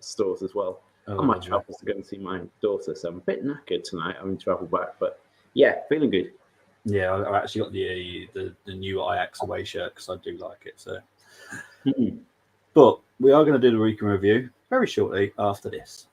stores as well. Oh, On my travels to go and see my daughter, so I'm a bit knackered tonight. I'm going to travel back, but yeah, feeling good. Yeah, I actually got the new Ajax away shirt because I do like it. So, But we are going to do the week in review very shortly after this.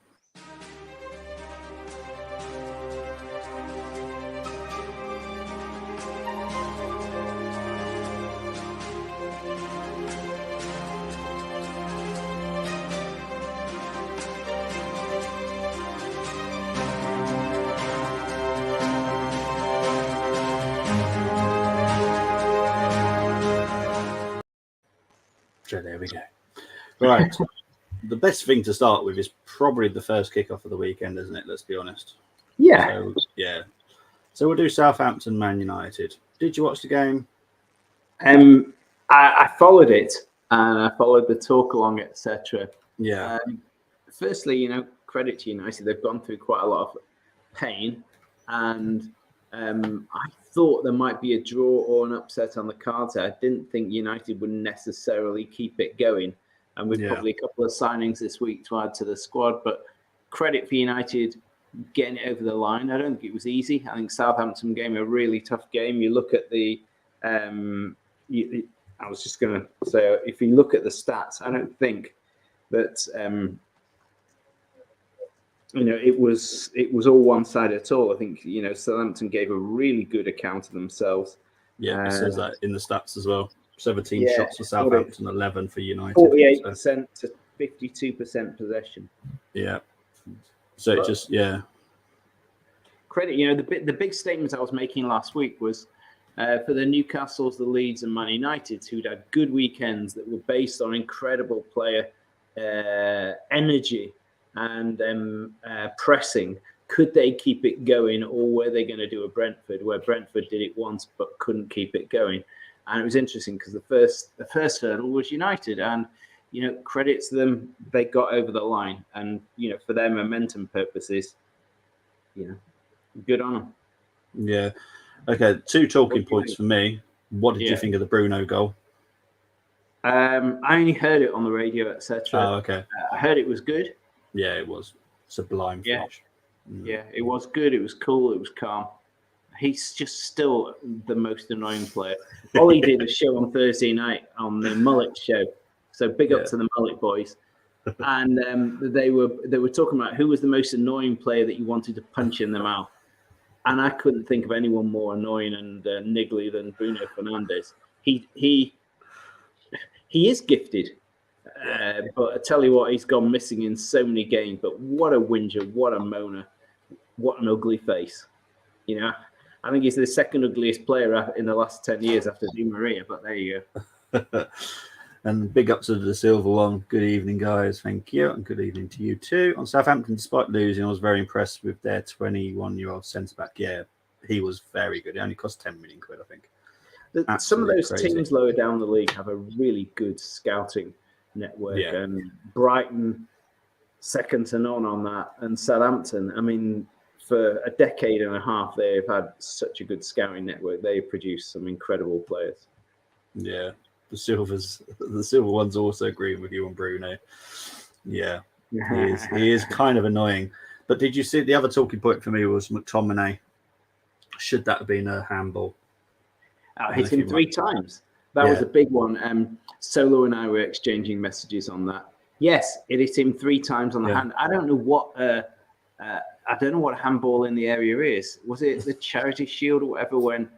So there we go. Right. The best thing to start with is probably the first kickoff of the weekend, isn't it? Let's be honest. Yeah. So, yeah. So we'll do Southampton, Man United. Did you watch the game? I followed it and I followed the talk along, etc. Yeah. Firstly, credit to United. They've gone through quite a lot of pain, and I thought there might be a draw or an upset on the cards. I didn't think United would necessarily keep it going, and with probably a couple of signings this week to add to the squad. But credit for United getting it over the line. I don't think it was easy. I think Southampton game a really tough game. You look at the I was just going to say, if you look at the stats, I don't think that it was all one side at all. I think Southampton gave a really good account of themselves. Yeah, it says that in the stats as well. 17 shots for Southampton, 11 for United. 48% to 52% possession. Yeah. So it just credit. The big statement I was making last week was for the Newcastles, the Leeds, and Man United, who'd had good weekends that were based on incredible player energy and pressing. Could they keep it going, or were they going to do a Brentford, where Brentford did it once but couldn't keep it going? And it was interesting because the first hurdle was United, and credit to them, they got over the line, and for their momentum purposes, good on them. Yeah. Okay, 2 talking points for me. What did you think of the Bruno goal? I only heard it on the radio, etc. Oh, okay. I heard it was good. Yeah, it was sublime finish. Yeah, it was good. It was cool. It was calm. He's just still the most annoying player. Ollie did a show on Thursday night on the Mullet show, so big up to the Mullet boys. And they were talking about who was the most annoying player that you wanted to punch in the mouth. And I couldn't think of anyone more annoying and niggly than Bruno Fernandes. He is gifted, but I tell you what, he's gone missing in so many games. But what a whinger, what a moaner, what an ugly face. I think he's the second ugliest player in the last 10 years after Di Maria. But there you go. And big up to the Silver one. Good evening, guys. Thank you. And good evening to you too. On Southampton, despite losing, I was very impressed with their 21-year-old centre-back. Yeah, he was very good. He only cost 10 million quid, I think. Some of those teams lower down the league have a really good scouting network. Yeah. And Brighton, second to none on that. And Southampton, I mean, for a decade and a half, they've had such a good scouting network. They've produced some incredible players. Yeah. The silver one's also agreeing with you on Bruno. Yeah, he is kind of annoying. But did you see the other talking point for me was McTominay? Should that have been a handball? I hit him 3 times. That was a big one. Solo and I were exchanging messages on that. Yes, it hit him 3 times on the hand. I don't know what a handball in the area is. Was it the Charity Shield or whatever when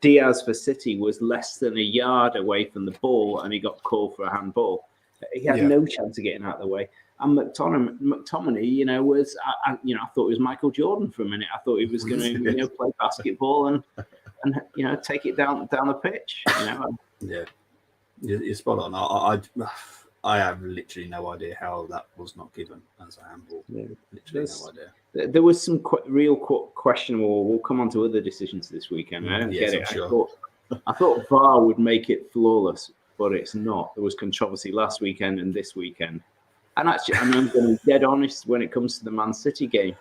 Diaz for City was less than a yard away from the ball and he got called for a handball? He had no chance of getting out of the way. And McTominay, was I thought it was Michael Jordan for a minute. I thought he was going to play basketball and take it down the pitch. Yeah, you're spot on. I have literally no idea how that was not given as a handball. Yeah. Literally no idea. There was some real questionable. We'll come on to other decisions this weekend. I don't get it. Sure. I thought VAR would make it flawless, but it's not. There was controversy last weekend and this weekend. And actually, I'm going to be dead honest when it comes to the Man City game.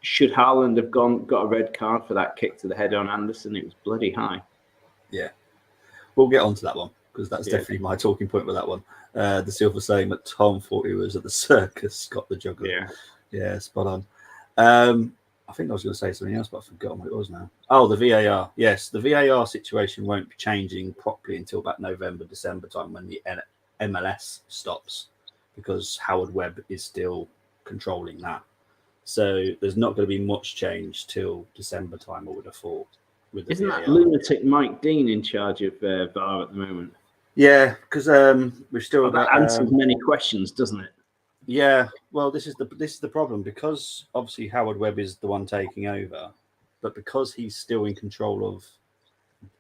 Should Haaland have got a red card for that kick to the head on Anderson? It was bloody high. Yeah. We'll get on to that one. because that's definitely my talking point with that one. The Silver saying that Tom thought he was at the circus, got the juggler. Yeah, spot on. I think I was going to say something else, but I've forgotten what it was now. Oh, the VAR. Yes, the VAR situation won't be changing properly until about November, December time when the MLS stops, because Howard Webb is still controlling that. So there's not going to be much change till December time, I would have thought. With the Isn't VAR. that lunatic Mike Dean in charge of VAR at the moment? Yeah, because we've still got that answers many questions, doesn't it? Yeah, well, this is the problem, because obviously Howard Webb is the one taking over, but because he's still in control of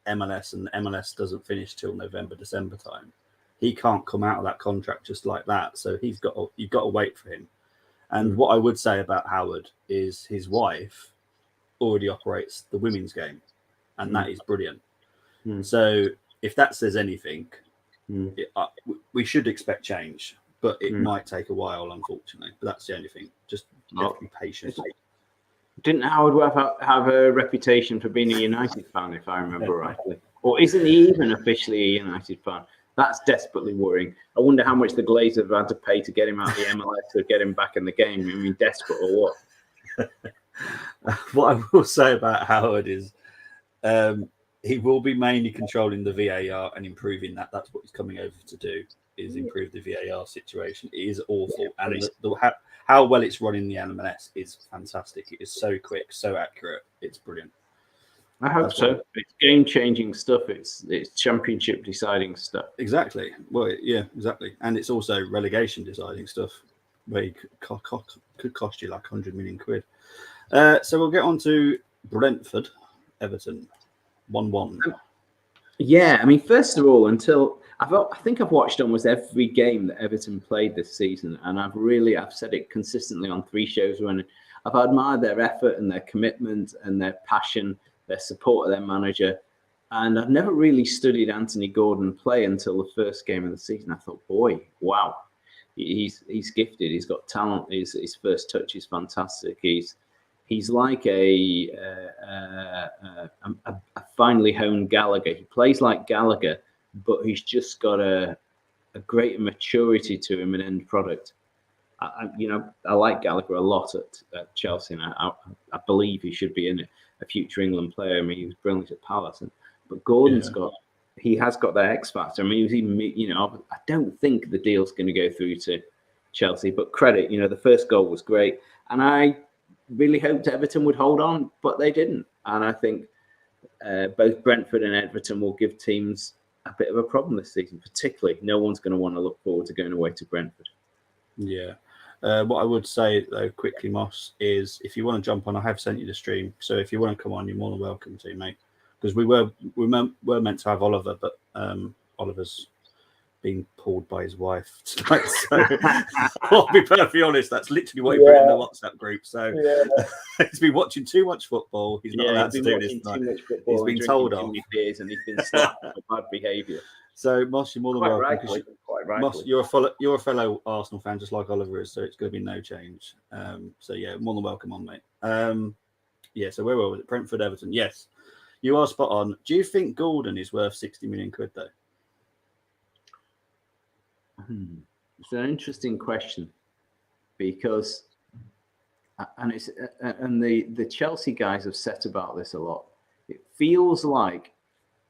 MLS and MLS doesn't finish till November, December time, he can't come out of that contract just like that. So you've got to wait for him. And what I would say about Howard is his wife already operates the women's game, and that is brilliant. So if that says anything, we should expect change. But it might take a while, unfortunately. But that's the only thing. Just have to be patient. Didn't Howard Webb have a reputation for being a United fan, if I remember rightly? Or isn't he even officially a United fan? That's desperately worrying. I wonder how much the Glazers have had to pay to get him out of the MLS to get him back in the game. I mean, desperate or what? What I will say about Howard is he will be mainly controlling the VAR and improving that. That's what he's coming over to do, is improve the VAR situation. It is awful. And how well it's running the MLS is fantastic. It is so quick, so accurate. It's brilliant. I hope so. It's game-changing stuff. It's championship-deciding stuff. Exactly. Well, yeah, exactly. And it's also relegation-deciding stuff, where it could cost you like 100 million quid. So we'll get on to Brentford, Everton, 1-1. Yeah, I mean, first of all, I think I've watched almost every game that Everton played this season, and I've said it consistently on 3 shows running. I've admired their effort and their commitment and their passion, their support of their manager, and I've never really studied Anthony Gordon play until the first game of the season. I thought, boy, wow, he's gifted. He's got talent. His first touch is fantastic. He's like a finely honed Gallagher. He plays like Gallagher, but he's just got a greater maturity to him, an end product. I like Gallagher a lot at Chelsea, and I believe he should be a future England player. I mean, he was brilliant at Palace, but Gordon's has got that X factor. I mean, he was I don't think the deal's going to go through to Chelsea, but credit, the first goal was great, and I really hoped Everton would hold on, but they didn't. And I think both Brentford and Everton will give teams a bit of a problem this season. Particularly, no one's going to want to look forward to going away to Brentford. Yeah. What I would say, though, quickly, Moss, is if you want to jump on, I have sent you the stream. So if you want to come on, you're more than welcome to, mate. Because we were meant to have Oliver, but Oliver's being pulled by his wife tonight. So I'll be perfectly honest, that's literally what he put in the WhatsApp group. So he's been watching too much football. He's not allowed to do this tonight. He's been told off. Beers and he's been slapped for bad behaviour. So Moss, you're more than welcome. Quite Moss, you're a fellow Arsenal fan, just like Oliver is. So it's going to be no change. So yeah, more than welcome on, mate. So where were we? Brentford, Everton. Yes, you are spot on. Do you think Gordon is worth 60 million quid though? It's an interesting question, because, and the Chelsea guys have said about this a lot. It feels like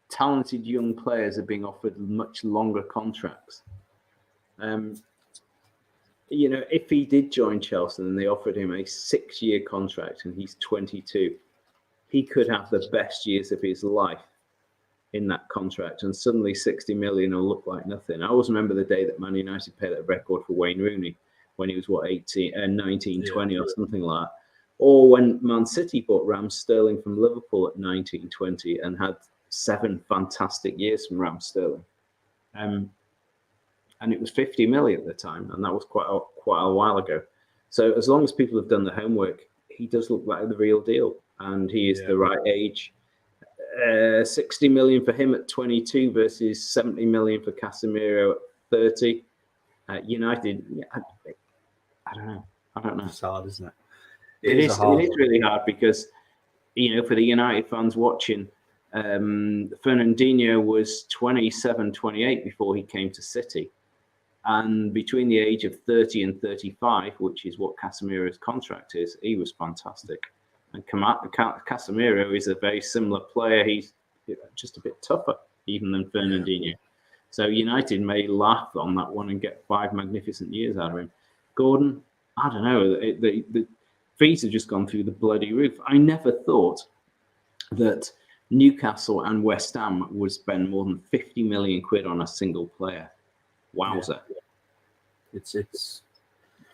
talented young players are being offered much longer contracts. If he did join Chelsea and they offered him a 6-year contract and he's 22, he could have the best years of his life in that contract, and suddenly 60 million will look like nothing. I always remember the day that Man United paid that record for Wayne Rooney when he was 19, 20 or something like that. Or when Man City bought Raheem Sterling from Liverpool at 19, 20 and had 7 fantastic years from Raheem Sterling. And it was 50 million at the time, and that was quite a while ago. So as long as people have done the homework, he does look like the real deal, and he is the right age. 60 million for him at 22 versus 70 million for Casemiro at 30. United, I don't know. It's hard, isn't it? It is really hard, because for the United fans watching, Fernandinho was 27, 28 before he came to City. And between the age of 30 and 35, which is what Casemiro's contract is, he was fantastic. And Casemiro is a very similar player. He's just a bit tougher even than Fernandinho. Yeah. So United may laugh on that one and get 5 magnificent years out of him. Gordon, I don't know. The fees have just gone through the bloody roof. I never thought that Newcastle and West Ham would spend more than 50 million quid on a single player. Wowzer. Yeah. It's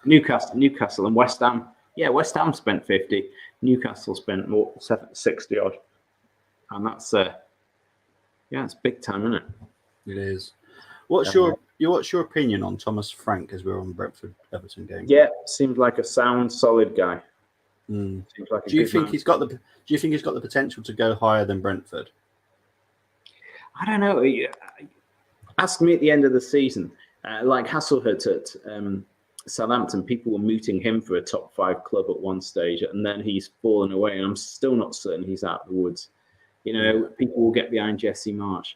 Newcastle and West Ham. Yeah, West Ham spent 50. Newcastle spent more 60 odd. And that's it's big time, isn't it? It is. What's your opinion on Thomas Frank as we're on Brentford Everton game? Yeah, seems like a sound, solid guy. Seems like do you think he's got the potential to go higher than Brentford? I don't know. Ask me at the end of the season. Like Hasselhout at Southampton, people were mooting him for a top 5 club at one stage, and then he's fallen away, and I'm still not certain he's out of the woods. People will get behind Jesse Marsch.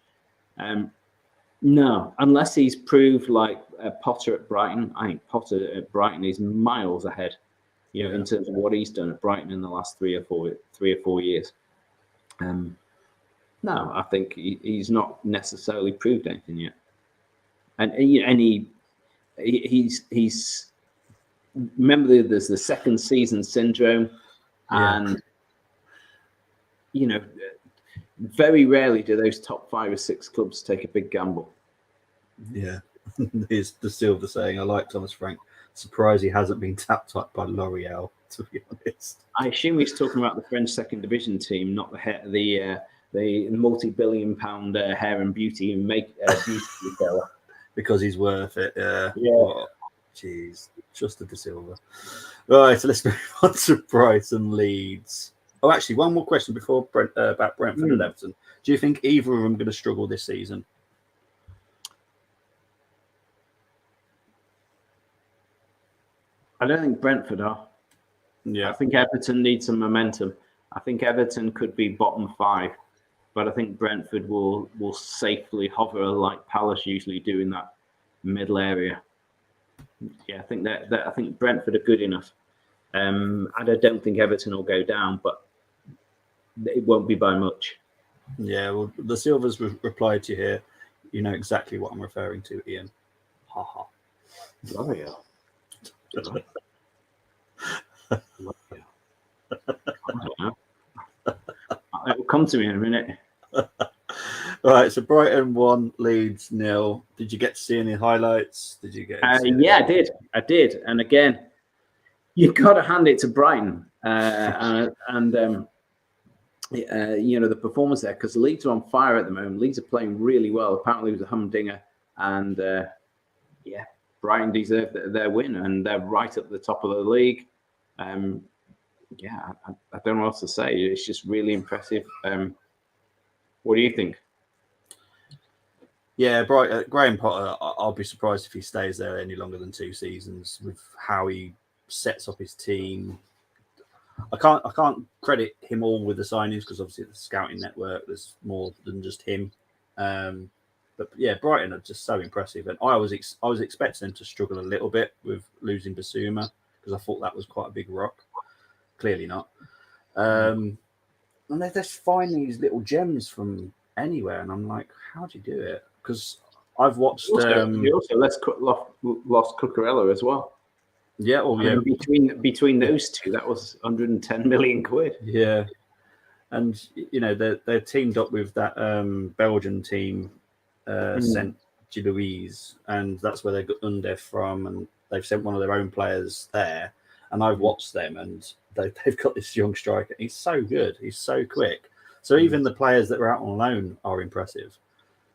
No, unless he's proved like Potter at Brighton. I think Potter at Brighton is miles ahead, in terms of what he's done at Brighton in the last 3 or 4 years. No, I think he's not necessarily proved anything yet. And he's remember there's the second season syndrome, and very rarely do those top 5 or 6 clubs take a big gamble. Yeah, here's the Silver saying, I like Thomas Frank. Surprised he hasn't been tapped up by L'Oreal, to be honest. I assume he's talking about the French second division team, not the multi-billion-pound hair and beauty beauty retailer. Because he's worth it. Jeez, trusted the Silver. Right, so let's move on to Brighton Leeds. Oh, actually, one more question before about Brentford and Everton. Do you think either of them are going to struggle this season? I don't think Brentford are. Yeah, I think Everton needs some momentum. I think Everton could be bottom 5, but I think Brentford will safely hover like Palace usually do in that middle area. Yeah, I think I think Brentford are good enough. And I don't think Everton will go down, but it won't be by much. Yeah, well, the Silvers replied to you here. You know exactly what I'm referring to, Ian. Ha ha. L'Oreal. I don't know. It will come to me in a minute. Right, so Brighton 1, Leeds 0. Did you get to see any highlights? Did you get? Yeah, I did. And again, you've got to hand it to Brighton the performance there, because Leeds are on fire at the moment. Leeds are playing really well. Apparently, it was a humdinger, and Brighton deserved their win, and they're right at the top of the league. I don't know what else to say. It's just really impressive. What do you think? Yeah, Graham Potter, I'll be surprised if he stays there any longer than 2 seasons with how he sets up his team. I can't credit him all with the signings, because obviously the scouting network, there's more than just him. But yeah, Brighton are just so impressive, and I was expecting them to struggle a little bit with losing Basuma, because I thought that was quite a big rock. Clearly not. And they just find these little gems from anywhere, and I'm like, how do you do it? Because I've watched. You also lost Cucurella as well. Yeah, between those two, that was 110 million quid. Yeah, and they're teamed up with that Belgian team, Saint Gilloise, and that's where they got Undev from, and they've sent one of their own players there. And I've watched them, and they've got this young striker. He's so good. He's so quick. So even the players that were out on loan are impressive.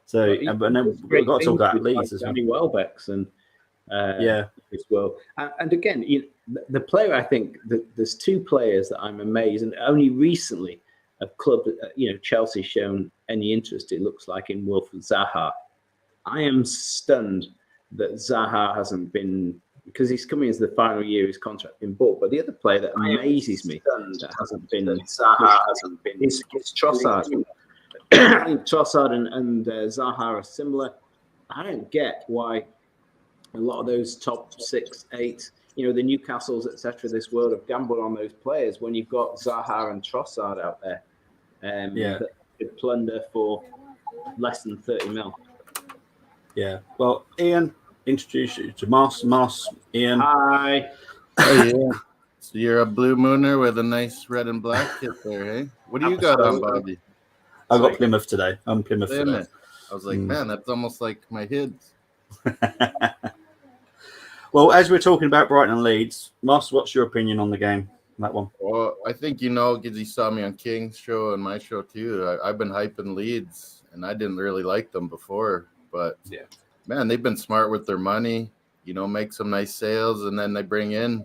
So, but then we've got to talk about Leeds as well. Welbeck's and as well. And again, the player, I think that there's 2 players that I'm amazed, and only recently a club, Chelsea, shown any interest, it looks like, in Wilfried Zaha. I am stunned that Zaha hasn't been, because he's coming into the final year of his contract been bought. But the other player that amazes me that hasn't been is Trossard. I think Trossard and Zaha are similar. I don't get why a lot of those top 6, 8, the Newcastles, etc., this world have gambled on those players when you've got Zaha and Trossard out there that could plunder for less than 30 mil. Yeah. Well, Ian, introduce you to Moss. Ian. Hi. Oh, yeah. So you're a blue mooner with a nice red and black kit there, hey? What do you got on, Bobby? I got Plymouth today. I'm Plymouth today. I was like, man, that's almost like my kids. Well, as we're talking about Brighton and Leeds, Moss, what's your opinion on the game, that one? Well, I think because he saw me on King's show and my show too. I've been hyping Leeds, and I didn't really like them before. But, man, they've been smart with their money, make some nice sales, and then they bring in.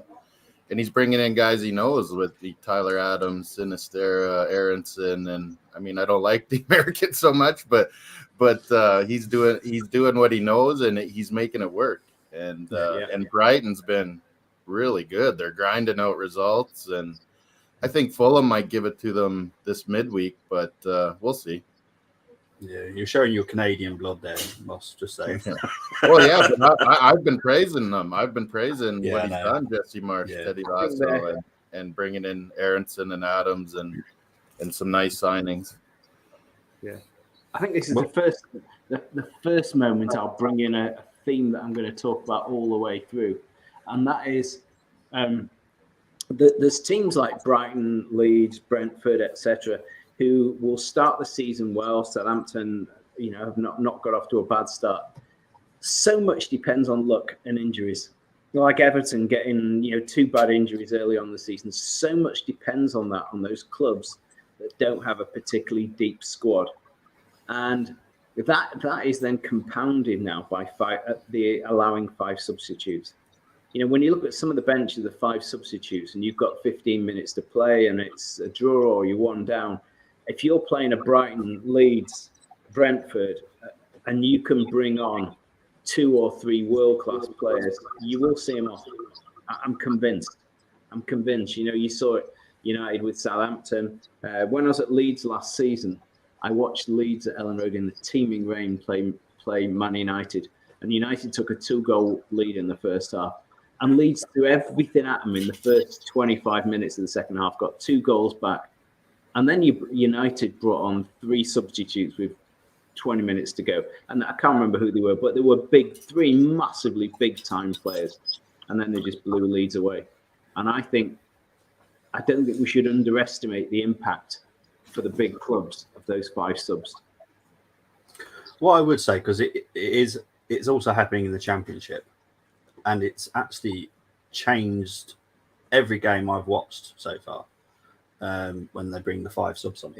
And he's bringing in guys he knows with the Tyler Adams, Sinistera, Aronson, and I mean I don't like the Americans so much, but he's doing what he knows and he's making it work. And and Brighton's been really good. They're grinding out results, and I think Fulham might give it to them this midweek, but we'll see. Yeah, you're showing your Canadian blood there, Moss, just saying. Well, yeah, but I've been praising them. I've been praising what he's done, Jesse Marsh, Teddy Lasso, and bringing in Aronson and Adams and some nice signings. Yeah, I think this is the first moment I'll bring in a theme that I'm going to talk about all the way through, and that is there's teams like Brighton, Leeds, Brentford, etc., who will start the season well. Southampton, have not got off to a bad start. So much depends on luck and injuries. Like Everton getting, 2 bad injuries early on the season. So much depends on that, on those clubs that don't have a particularly deep squad. And that is then compounded now by allowing 5 substitutes. When you look at some of the bench of the 5 substitutes and you've got 15 minutes to play and it's a draw or you're 1 down, if you're playing a Brighton, Leeds, Brentford, and you can bring on 2 or 3 world-class players, you will see them off. I'm convinced. You saw it United with Southampton. When I was at Leeds last season, I watched Leeds at Ellen Road in the teeming rain play Man United. And United took a 2-goal lead in the first half. And Leeds threw everything at them in the first 25 minutes of the second half, got 2 goals back. And then United brought on 3 substitutes with 20 minutes to go. And I can't remember who they were, but they were 3 massively big-time players. And then they just blew Leeds away. And I don't think we should underestimate the impact for the big clubs of those 5 subs. What I would say, because it's also happening in the Championship, and it's actually changed every game I've watched so far. When they bring the 5 subs on,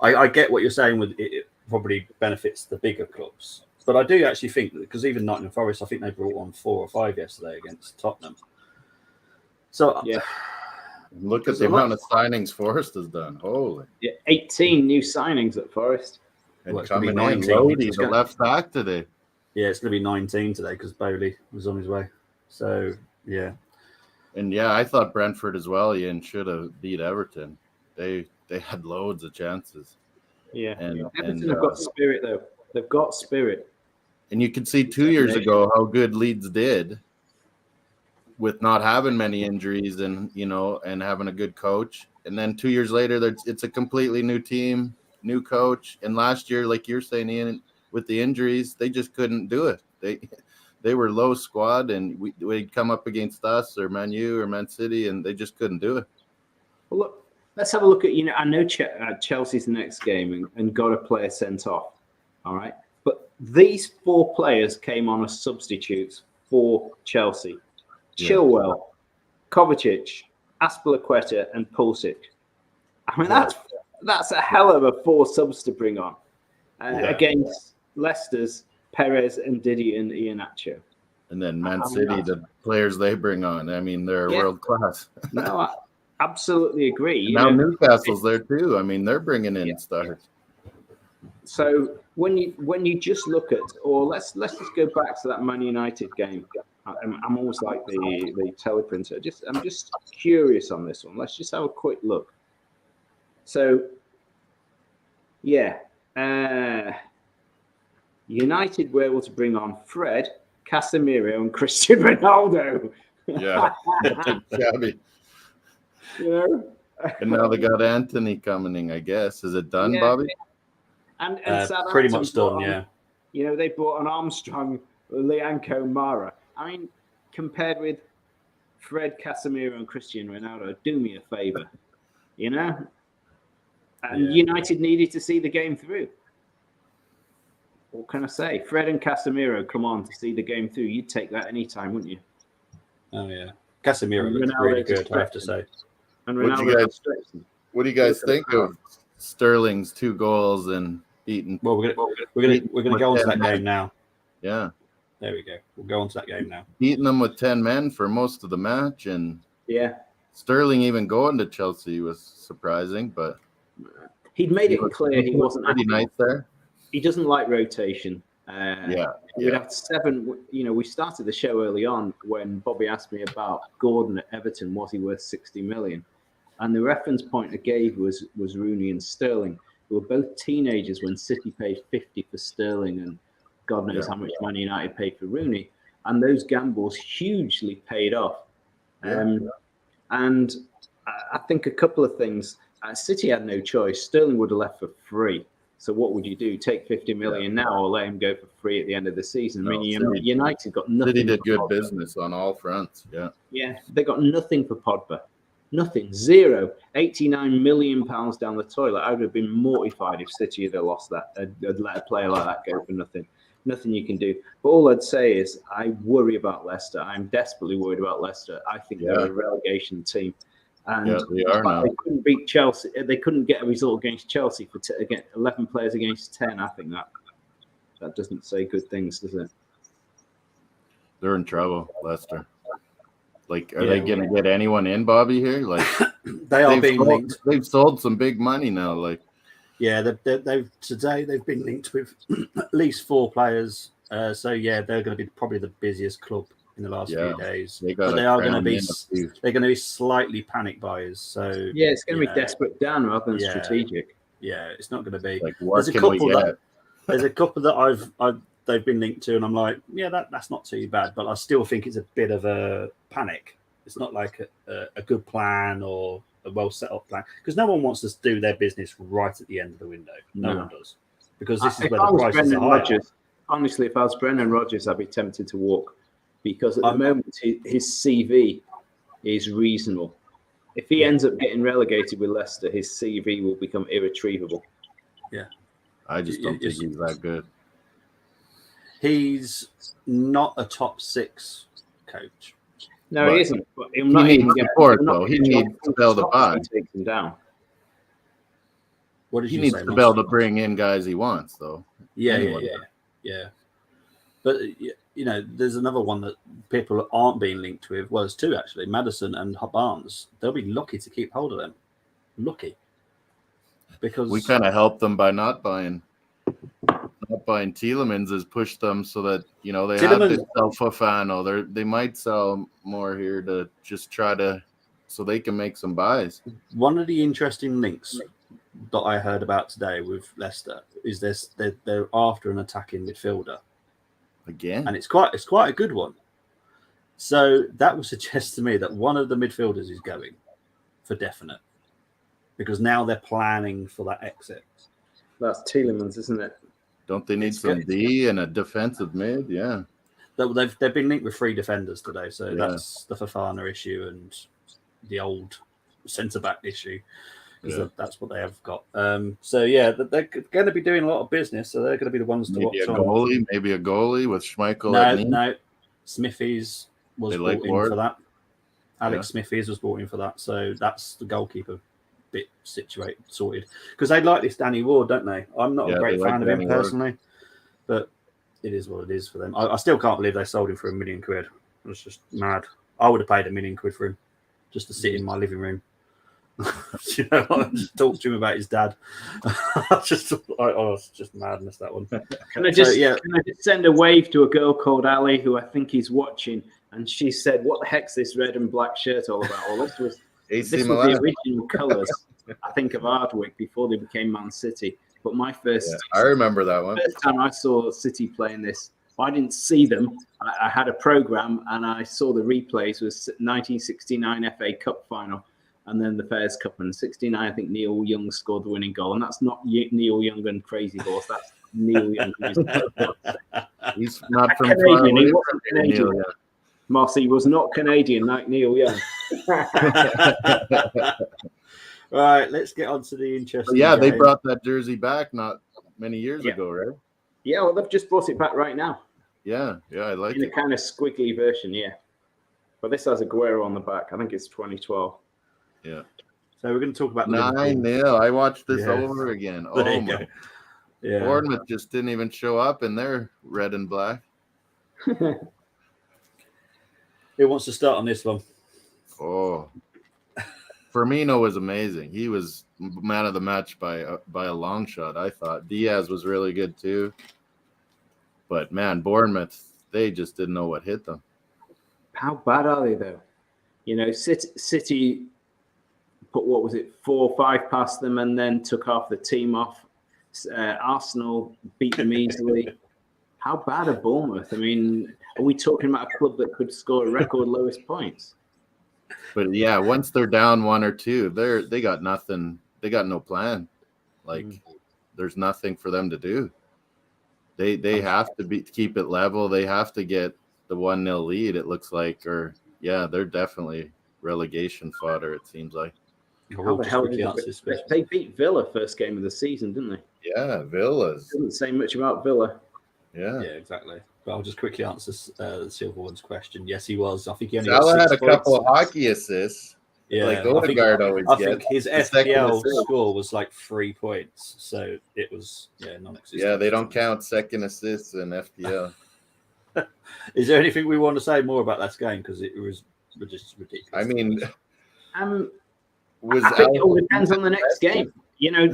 I get what you're saying with it probably benefits the bigger clubs, but I do actually think that because even Nottingham Forest, I think they brought on 4 or 5 yesterday against Tottenham. So look at the amount of signings Forest has done. Holy, 18 new signings at Forest, and coming in Lodi, the left back today. Yeah, it's going to be 19 today because Bowley was on his way. So yeah. And I thought Brentford as well, Ian, should have beat Everton. They had loads of chances. Yeah. Everton have got spirit, though. They've got spirit. And you could see 2 years ago how good Leeds did with not having many injuries and having a good coach. And then 2 years later, it's a completely new team, new coach. And last year, like you're saying, Ian, with the injuries, they just couldn't do it. They were low squad, and we'd come up against us or Man U or Man City, and they just couldn't do it. Well, look, let's have a look at, I know Chelsea's the next game and got a player sent off, all right? But these 4 players came on as substitutes for Chelsea. Chilwell, Kovacic, Azpilicueta, and Pulisic. I mean, that's a hell of a 4 subs to bring on against Leicester's Perez and Didi and Iheanacho. And then Man City, the players they bring on, I mean, they're world class. No, I absolutely agree. Now Newcastle's there too. I mean, they're bringing in stars. So when you just look at, or let's just go back to that Man United game. I'm always like the teleprinter. I'm just curious on this one. Let's just have a quick look. So Yeah. United were able to bring on Fred, Casemiro, and Cristiano Ronaldo. Yeah, shabby. You know? And now they got Anthony coming, I guess. Is it done, Bobby? And pretty Southampton much done, brought on, yeah. You know, they brought on Armstrong, Lianco, Mara. I mean, compared with Fred, Casemiro, and Cristiano Ronaldo, do me a favour, you know? And United needed to see the game through. What can I say? Fred and Casemiro come on to see the game through. You'd take that any time, wouldn't you? Oh, yeah. Casemiro looks really good, I have to say. And What do you guys think of Sterling's 2 goals and beating? Well, we're gonna go on to that game now. Yeah. There we go. We'll go on to that game now. Beating them with 10 men for most of the match, and Sterling even going to Chelsea was surprising, but he'd made it clear he wasn't pretty nice there. He doesn't like rotation. We'd have 7. You know, we started the show early on when Bobby asked me about Gordon at Everton. Was he worth 60 million? And the reference point I gave was Rooney and Sterling, who were both teenagers when City paid 50 for Sterling, and God knows how much Man United paid for Rooney. And those gambles hugely paid off. And I think a couple of things. City had no choice. Sterling would have left for free. So what would you do? Take 50 million now, or let him go for free at the end of the season? I mean, United got nothing. City did good business on all fronts. Yeah, they got nothing for Pogba. Nothing. 0. 89 million pounds down the toilet. I would have been mortified if City had lost that. Had let a player like that go for nothing. Nothing you can do. But all I'd say is I worry about Leicester. I'm desperately worried about Leicester. I think they're a relegation team. And they are now. They couldn't beat Chelsea. They couldn't get a result against Chelsea for 11 players against 10. I think that doesn't say good things, does it? They're in trouble, Leicester. Like, are they going to get anyone in, Bobby? Here, like they are being linked. They've sold some big money now. Like, they've been linked with at least 4 players. So they're going to be probably the busiest club in the last few days. But they are going to be slightly panic buyers. So it's going to be desperate down rather than strategic. Yeah, it's not going to be. Like, there's a couple that they've been linked to, and I'm like, that's not too bad. But I still think it's a bit of a panic. It's not like a good plan or a well set up plan, because no one wants to do their business right at the end of the window. No one does, because this is where the prices are higher. Honestly, if I was Brendan Rodgers, I'd be tempted to walk, because at the moment his CV is reasonable. If he ends up getting relegated with Leicester, his CV will become irretrievable. Yeah, I just don't think he's that good. He's not a top 6 coach. No, he isn't. But he needs support, though. He needs to be able to buy. Takes him down. He needs to be able to bring in guys he wants, though. Yeah. But there's another one that people aren't being linked with. Well, there's 2 actually: Maddison and Barnes. They'll be lucky to keep hold of them. Lucky, because we kind of helped them by not buying. Not buying Tielemans has pushed them so that they have to sell Fofana. They might sell more here to just try to, so they can make some buys. One of the interesting links that I heard about today with Leicester is they're after an attacking midfielder again, and it's quite a good one. So that would suggest to me that one of the midfielders is going for definite, because now they're planning for that exit. That's Tielemans, isn't it? Don't they need some D and a defensive mid? Yeah. They've been linked with 3 defenders today, so that's the Fofana issue and the old centre-back issue, because that's what they have got. They're going to be doing a lot of business, so they're going to be the ones to watch on. Maybe a goalie with Schmeichel. No. Smithies was brought in for that. Alex Smithies was brought in for that, so that's the goalkeeper bit sorted, because they like this Danny Ward, don't they? I'm not a great fan of him personally, but it is what it is for them. I still can't believe they sold him for £1 million. It's just mad. I would have paid £1 million for him just to sit in my living room. Just talk to him about his dad. It's just madness, that one. Can I just send a wave to a girl called Ali who I think is watching, and she said, "What the heck's this red and black shirt all about?" Well, this was the original colours, I think, of Hardwick before they became Man City. But my first, I remember that one. First time I saw City playing this, I didn't see them. I had a program and I saw the replays. Was 1969 FA Cup final, and then the Fairs Cup. And 69, I think Neil Young scored the winning goal, and that's not Neil Young and Crazy Horse. That's Neil Young. He's not from Canadian. He wasn't Canadian. Marcy was not Canadian like Neil Young. Right, let's get on to the interesting. Yeah, game. they brought that jersey back not many years ago, right? Yeah, well, they've just brought it back right now. Yeah, I like in it. a kind of squiggly version, yeah. But this has Aguero on the back. I think it's 2012. Yeah. So we're going to talk about 9-0. I watched this over again. Oh my! Yeah. Bournemouth just didn't even show up in their red and black. Who wants to start on this one? Oh, Firmino was amazing. He was man of the match by a long shot. I thought Diaz was really good too. But man, Bournemouth, they just didn't know what hit them. How bad are they though? You know, City put 4 or 5 past them and then took half the team off. Arsenal beat them easily. How bad are Bournemouth? I mean, are we talking about a club that could score record lowest points? But yeah, once they're down 1 or 2, they got nothing. They got no plan. Like there's nothing for them to do. They have to keep it level. They have to get the 1-0 lead. It looks like, or yeah, they're definitely relegation fodder. It seems like. How the hell they beat Villa first game of the season, didn't they? Yeah, Villa's. Doesn't say much about Villa. Yeah, exactly. But I'll just quickly answer the Silver One's question. Yes, he was. I think he only Salah got 6 had a points. couple of hockey assists. Yeah, like Odegaard always I gets. think his FPL score was like 3 points, so it was non-existent. Yeah, they don't count second assists in FPL. Is there anything we want to say more about that game? Because it was just ridiculous. I mean, I think it all depends on the next game. You know,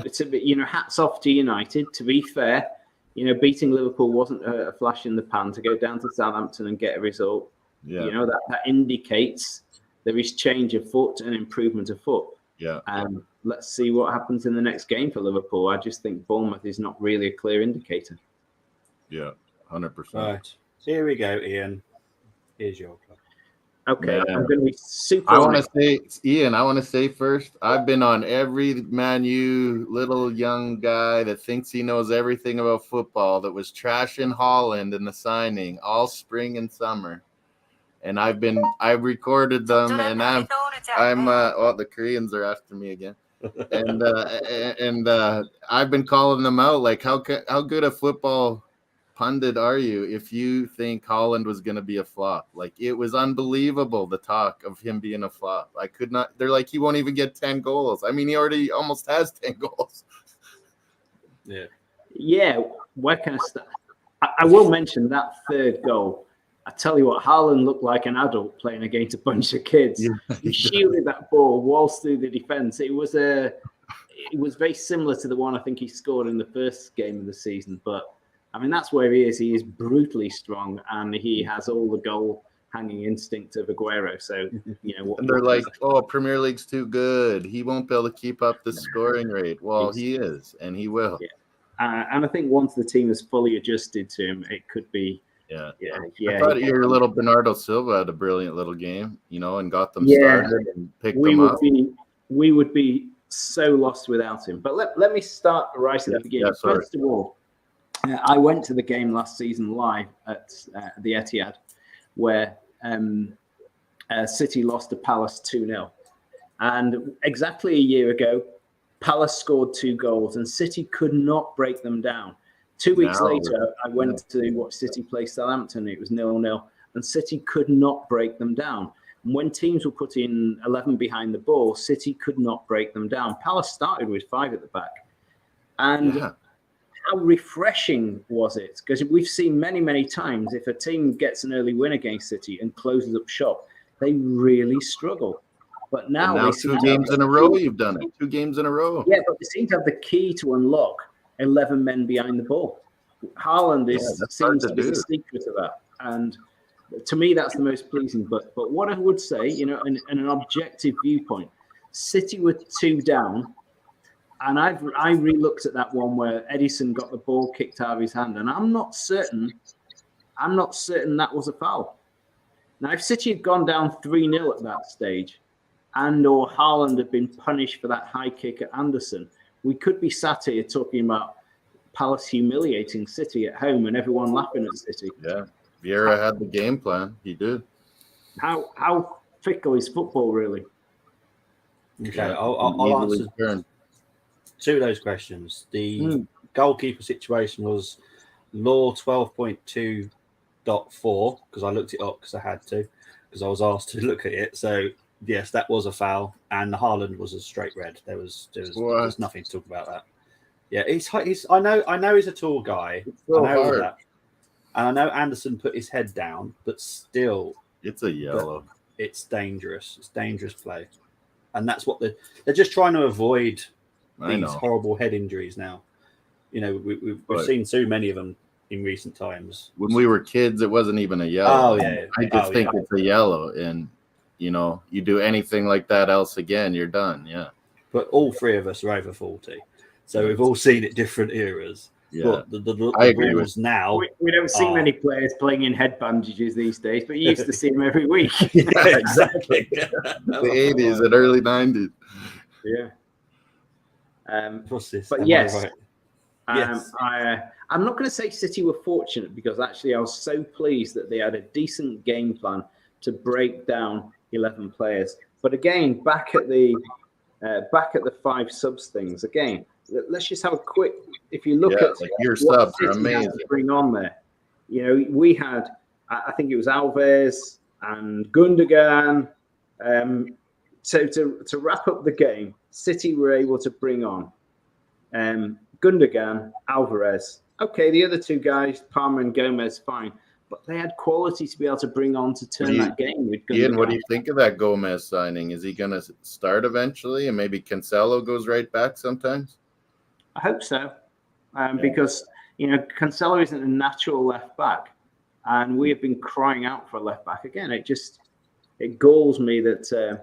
hats off to United. To be fair, you know, beating Liverpool wasn't a flash in the pan. To go down to Southampton and get a result, you know, that indicates there is change afoot and improvement afoot. Yeah. And let's see what happens in the next game for Liverpool. I just think Bournemouth is not really a clear indicator. Yeah, 100%. Right. Here we go, Ian. Here's your club. Okay, I'm going to be super. I want to say first, I've been on every Man U little young guy that thinks he knows everything about football that was trashing Haaland in the signing all spring and summer. And I've recorded them, and the Koreans are after me again. And I've been calling them out, like how good a football pundit are you if you think Haaland was going to be a flop? Like, it was unbelievable, the talk of him being a flop. I could not. They're like, he won't even get 10 goals. I mean, he already almost has 10 goals. Yeah. Where can I start? I will mention that third goal. I tell you what, Haaland looked like an adult playing against a bunch of kids. He shielded that ball, waltzed through the defense. It was very similar to the one I think he scored in the first game of the season. But I mean, that's where he is. He is brutally strong, and he has all the goal-hanging instinct of Aguero. So, you know, and they're like, "Oh, Premier League's too good. He won't be able to keep up the scoring rate." Well, he is, and he will. Yeah. And I think once the team is fully adjusted to him, it could be. Yeah. I thought your little Bernardo Silva had a brilliant little game, you know, and got them started and picked them up. We would be so lost without him. But let me start right at the beginning. First of all, I went to the game last season live at the Etihad, where City lost to Palace 2-0. And exactly a year ago, Palace scored 2 goals, and City could not break them down. 2 weeks later, I went to watch City play Southampton. It was 0-0, and City could not break them down. And when teams were putting 11 behind the ball, City could not break them down. Palace started with 5 at the back. And how refreshing was it? Because we've seen many, many times if a team gets an early win against City and closes up shop, they really struggle. But now they 2 games in a row, you've done it. 2 games in a row. Yeah, but they seem to have the key to unlock 11 men behind the ball. Haaland seems to be the secret of that. And to me, that's the most pleasing. But what I would say, you know, in an objective viewpoint, City were 2 down. And I re-looked at that one where Edison got the ball kicked out of his hand, and I'm not certain that was a foul. Now, if City had gone down 3-0 at that stage, and/or Haaland had been punished for that high kick at Anderson, we could be sat here talking about Palace humiliating City at home and everyone laughing at City. Yeah, Vieira had the game plan. He did. How fickle is football, really? Okay, Yeah, I'll answer turn. 2 of those questions. The goalkeeper situation was law 12.2.4 because I looked it up because I had to, because I was asked to look at it. So yes, that was a foul, and the Haaland was a straight red. There's nothing to talk about that. Yeah, he's I know he's a tall guy. So I know hard. that, and I know Anderson put his head down, but still, It's a yellow. it's dangerous. It's dangerous play, and that's what they're just trying to avoid. These horrible head injuries now. You know, we've seen too many of them in recent times. When we were kids, it wasn't even a yellow. Oh, yeah. I just think it's a yellow. And, you know, you do anything like that else again, you're done. Yeah. But all 3 of us are over 40. So we've all seen it different eras. Yeah. But the I agree rules now. We don't see many players playing in head bandages these days, but you used to see them every week. Yeah, exactly. The 80s and early 90s. Yeah. What's this? But Am I yes, right? Yes. I'm not going to say City were fortunate, because actually I was so pleased that they had a decent game plan to break down 11 players. But again, back at the 5 subs things. Again, let's just have a quick. If you look at like your what subs are City had amazing. to bring on there, you know, we had, I think it was Alves and Gundogan. So to wrap up the game, City were able to bring on Gundogan, Alvarez. Okay, the other 2 guys, Palmer and Gomez, fine. But they had quality to be able to bring on to turn that game with Gundogan. Ian, what do you think of that Gomez signing? Is he going to start eventually, and maybe Cancelo goes right back sometimes? I hope so, because, you know, Cancelo isn't a natural left back, and we have been crying out for a left back. Again, it galls me that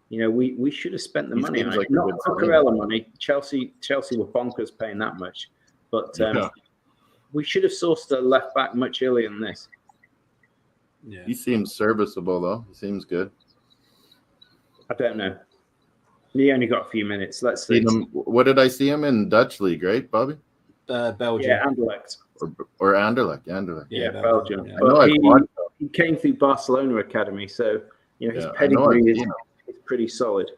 you know, we should have spent the money on it. Like Not Cucurella money. Chelsea were bonkers paying that much, but we should have sourced a left back much earlier than this. Yeah. He seems serviceable, though. He seems good. I don't know. He only got a few minutes. Let's see. What did I see him in Dutch league, right, Bobby? Belgium. Yeah, Anderlecht. Or Anderlecht. Yeah, Belgium. Yeah. But he came through Barcelona Academy, so, you know, his pedigree is pretty solid.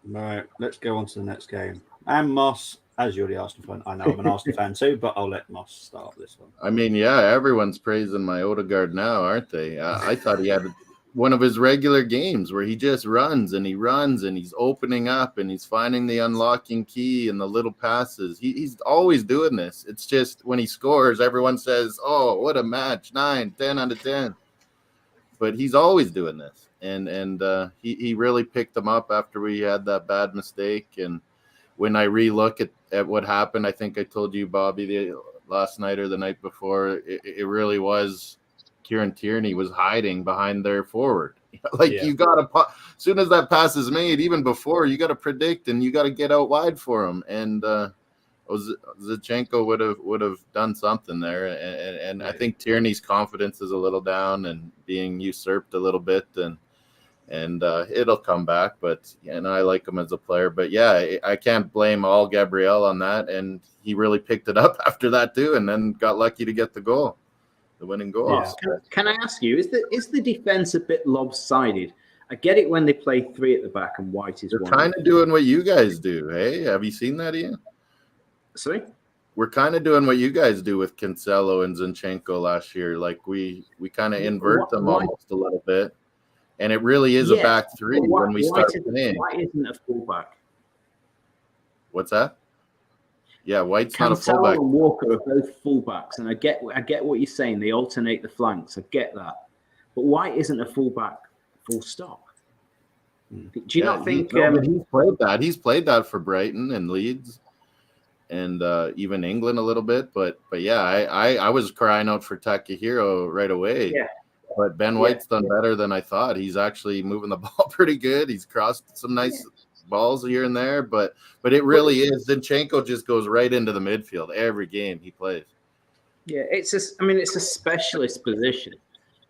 Right, let's go on to the next game. And Moss, as you're the Arsenal fan, I know I'm an Arsenal fan too, but I'll let Moss start this one. I mean, yeah, everyone's praising my Odegaard now, aren't they? I thought he had one of his regular games where he just runs and he's opening up and he's finding the unlocking key and the little passes. He's always doing this. It's just when he scores, everyone says, oh, what a match, 9, 10 out of 10. But he's always doing this. And he really picked them up after we had that bad mistake. And when I re-look at what happened, I think I told you, Bobby, the last night or the night before, it really was Kieran Tierney was hiding behind their forward. You got to, as soon as that pass is made, even before, you got to predict and you got to get out wide for him. And Zinchenko would have done something there. And I think Tierney's confidence is a little down and being usurped a little bit. And it'll come back, but I like him as a player. But yeah, I can't blame all Gabriel on that, and he really picked it up after that too, and then got lucky to get the winning goal. Yeah. Can I ask you, is the defense a bit lopsided? I get it when they play 3 at the back and White is They're one. kind of doing what you guys do. Hey, have you seen that, Ian? Sorry? We're kind of doing what you guys do with Cancelo and Zinchenko last year. Like we kind of invert them almost a little bit. And it really is a back 3 when we start playing. White isn't a fullback. What's that? Yeah, White's not a Cancelo fullback. and Walker are both fullbacks, and I get what you're saying. They alternate the flanks. I get that, but White isn't a fullback. Full stop. Do you not think he's played that? He's played that for Brighton and Leeds, and even England a little bit. But yeah, I was crying out for Takahiro right away. Yeah. But Ben White's done better than I thought. He's actually moving the ball pretty good. He's crossed some nice balls here and there, but it really is. Zinchenko just goes right into the midfield every game he plays. Yeah, it's a specialist position.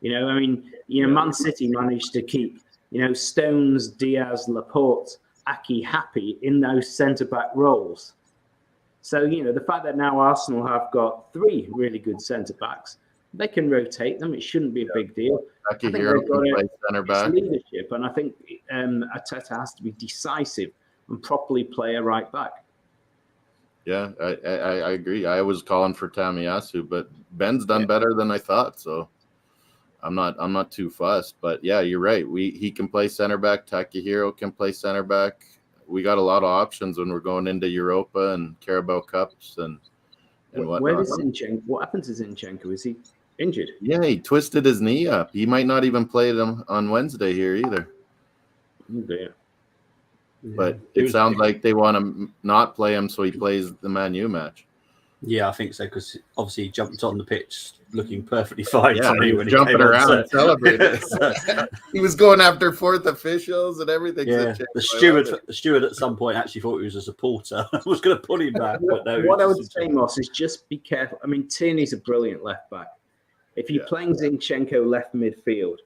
Man City managed to keep, Stones, Diaz, Laporte, Aki happy in those centre-back roles. So, the fact that now Arsenal have got 3 really good centre-backs, they can rotate them. It shouldn't be a big deal. Aki Hero can play centre-back. Leadership, and I think Arteta has to be decisive and properly play a right-back. Yeah, I agree. I was calling for Tamiyasu, but Ben's done better than I thought, so I'm not too fussed. But yeah, you're right. He can play center back. Takahiro can play center back. We got a lot of options when we're going into Europa and Carabao Cups and whatnot. Where is Zinchenko? What happened to Zinchenko? Is he injured? Yeah, he twisted his knee up. He might not even play them on Wednesday here either. Oh dear. But it sounds like they want to not play him, so he plays the Man U match. Yeah, I think so, because obviously he jumped on the pitch looking perfectly fine. Yeah, he was jumping around and celebrating. He was going after 4th officials and everything. Yeah, the steward at some point actually thought he was a supporter. I was going to pull him back. But no, what I would say, Moss, is just be careful. I mean, Tierney's a brilliant left back. If you're playing Zinchenko left midfield,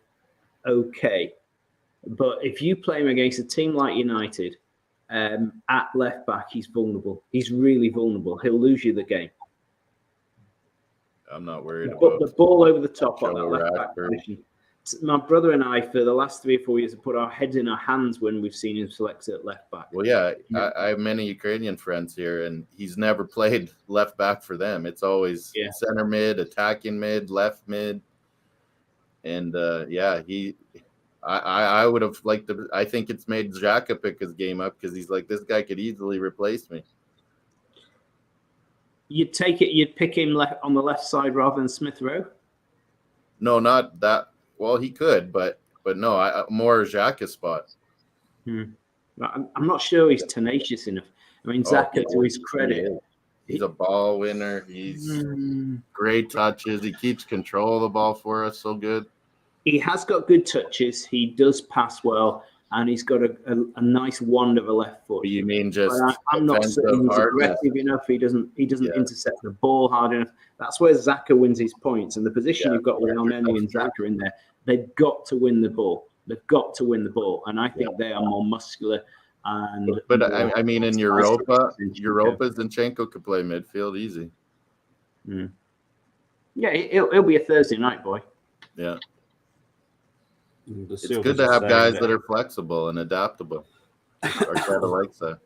okay. But if you play him against a team like United, at left back, he's vulnerable. He's really vulnerable. He'll lose you the game. I'm not worried about the ball over the top on that left back position. My brother and I, for the last 3 or 4 years, have put our heads in our hands when we've seen him selected at left back. Well, yeah, I have many Ukrainian friends here, and he's never played left back for them. It's always center mid, attacking mid, left mid, and I would have liked to. I think it's made Xhaka pick his game up because he's like, this guy could easily replace me. You'd pick him left on the left side rather than Smith Rowe? No, not that. Well, he could, but no, more Xhaka's spot. I'm not sure he's tenacious enough. I mean, Xhaka, to his credit, he's a ball winner. He's great touches. He keeps control of the ball for us so good. He has got good touches. He does pass well, and he's got a nice wand of a left foot. You mean just? I'm not saying he's aggressive enough. He doesn't intercept the ball hard enough. That's where Xhaka wins his points. And the position you've got with Elneny and Xhaka in there, they've got to win the ball. They've got to win the ball, and I think they are more muscular. But I mean, in Europa, Zinchenko could play midfield easy. Yeah, it'll be a Thursday night, boy. Yeah. It's good to have guys that are flexible and adaptable. Arteta likes that.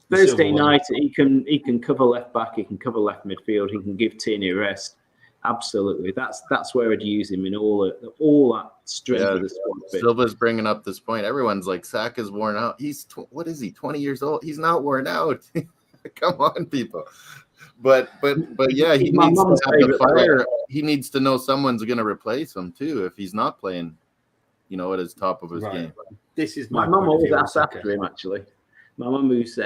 Thursday night, he can cover left back, he can cover left midfield, he can give Tierney a rest. Absolutely, that's where I'd use him in all that strength of the squad. Silva's bringing up this point. Everyone's like, Saka's worn out. He's what is he? 20 years old. He's not worn out. Come on, people. But yeah, he needs to have the fire. He needs to know someone's going to replace him too if he's not playing. At his top of his game. This is my mum always asks after him. Actually, my mum, who's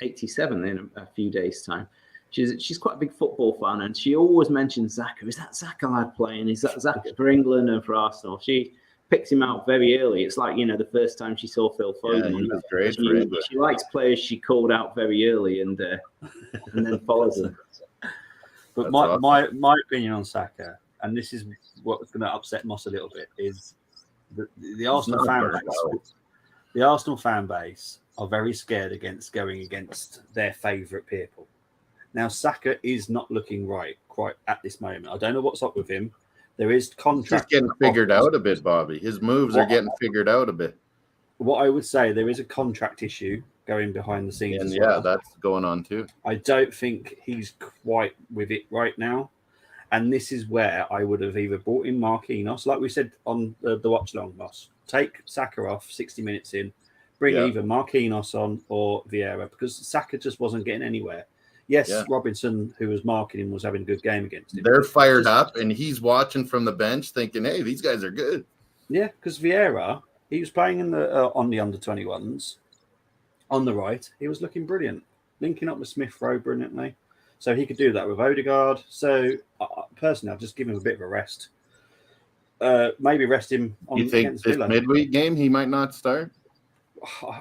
87 in a few days' time, she's quite a big football fan, and she always mentions Xhaka. Is that Xhaka lad playing? Is that Xhaka for England and for Arsenal? She picks him out very early. It's like the first time she saw Phil Foden. Yeah, he was great for England. She likes players she called out very early and then follows them. But my opinion on Saka, and this is what's going to upset Moss a little bit, is the Arsenal fan base. The Arsenal fan base are very scared going against their favourite people. Now, Saka is not looking right quite at this moment. I don't know what's up with him. There is contract. He's getting figured out a bit, Bobby. His moves are getting figured out a bit. What I would say, there is a contract issue going behind the scenes. And as well. That's going on too. I don't think he's quite with it right now. And this is where I would have either brought in Marquinhos, like we said on the watch long, Moss. Take Saka off 60 minutes in, bring either Marquinhos on or Vieira, because Saka just wasn't getting anywhere. Yes, Robinson, who was marking him, was having a good game against him. They're fired up, and he's watching from the bench thinking, hey, these guys are good. Yeah, because Vieira, he was playing in on the under-21s on the right. He was looking brilliant, linking up with Smith Rowe brilliantly. So he could do that with Odegaard. So personally, I'll just give him a bit of a rest. Maybe rest him on. You think this midweek game he might not start?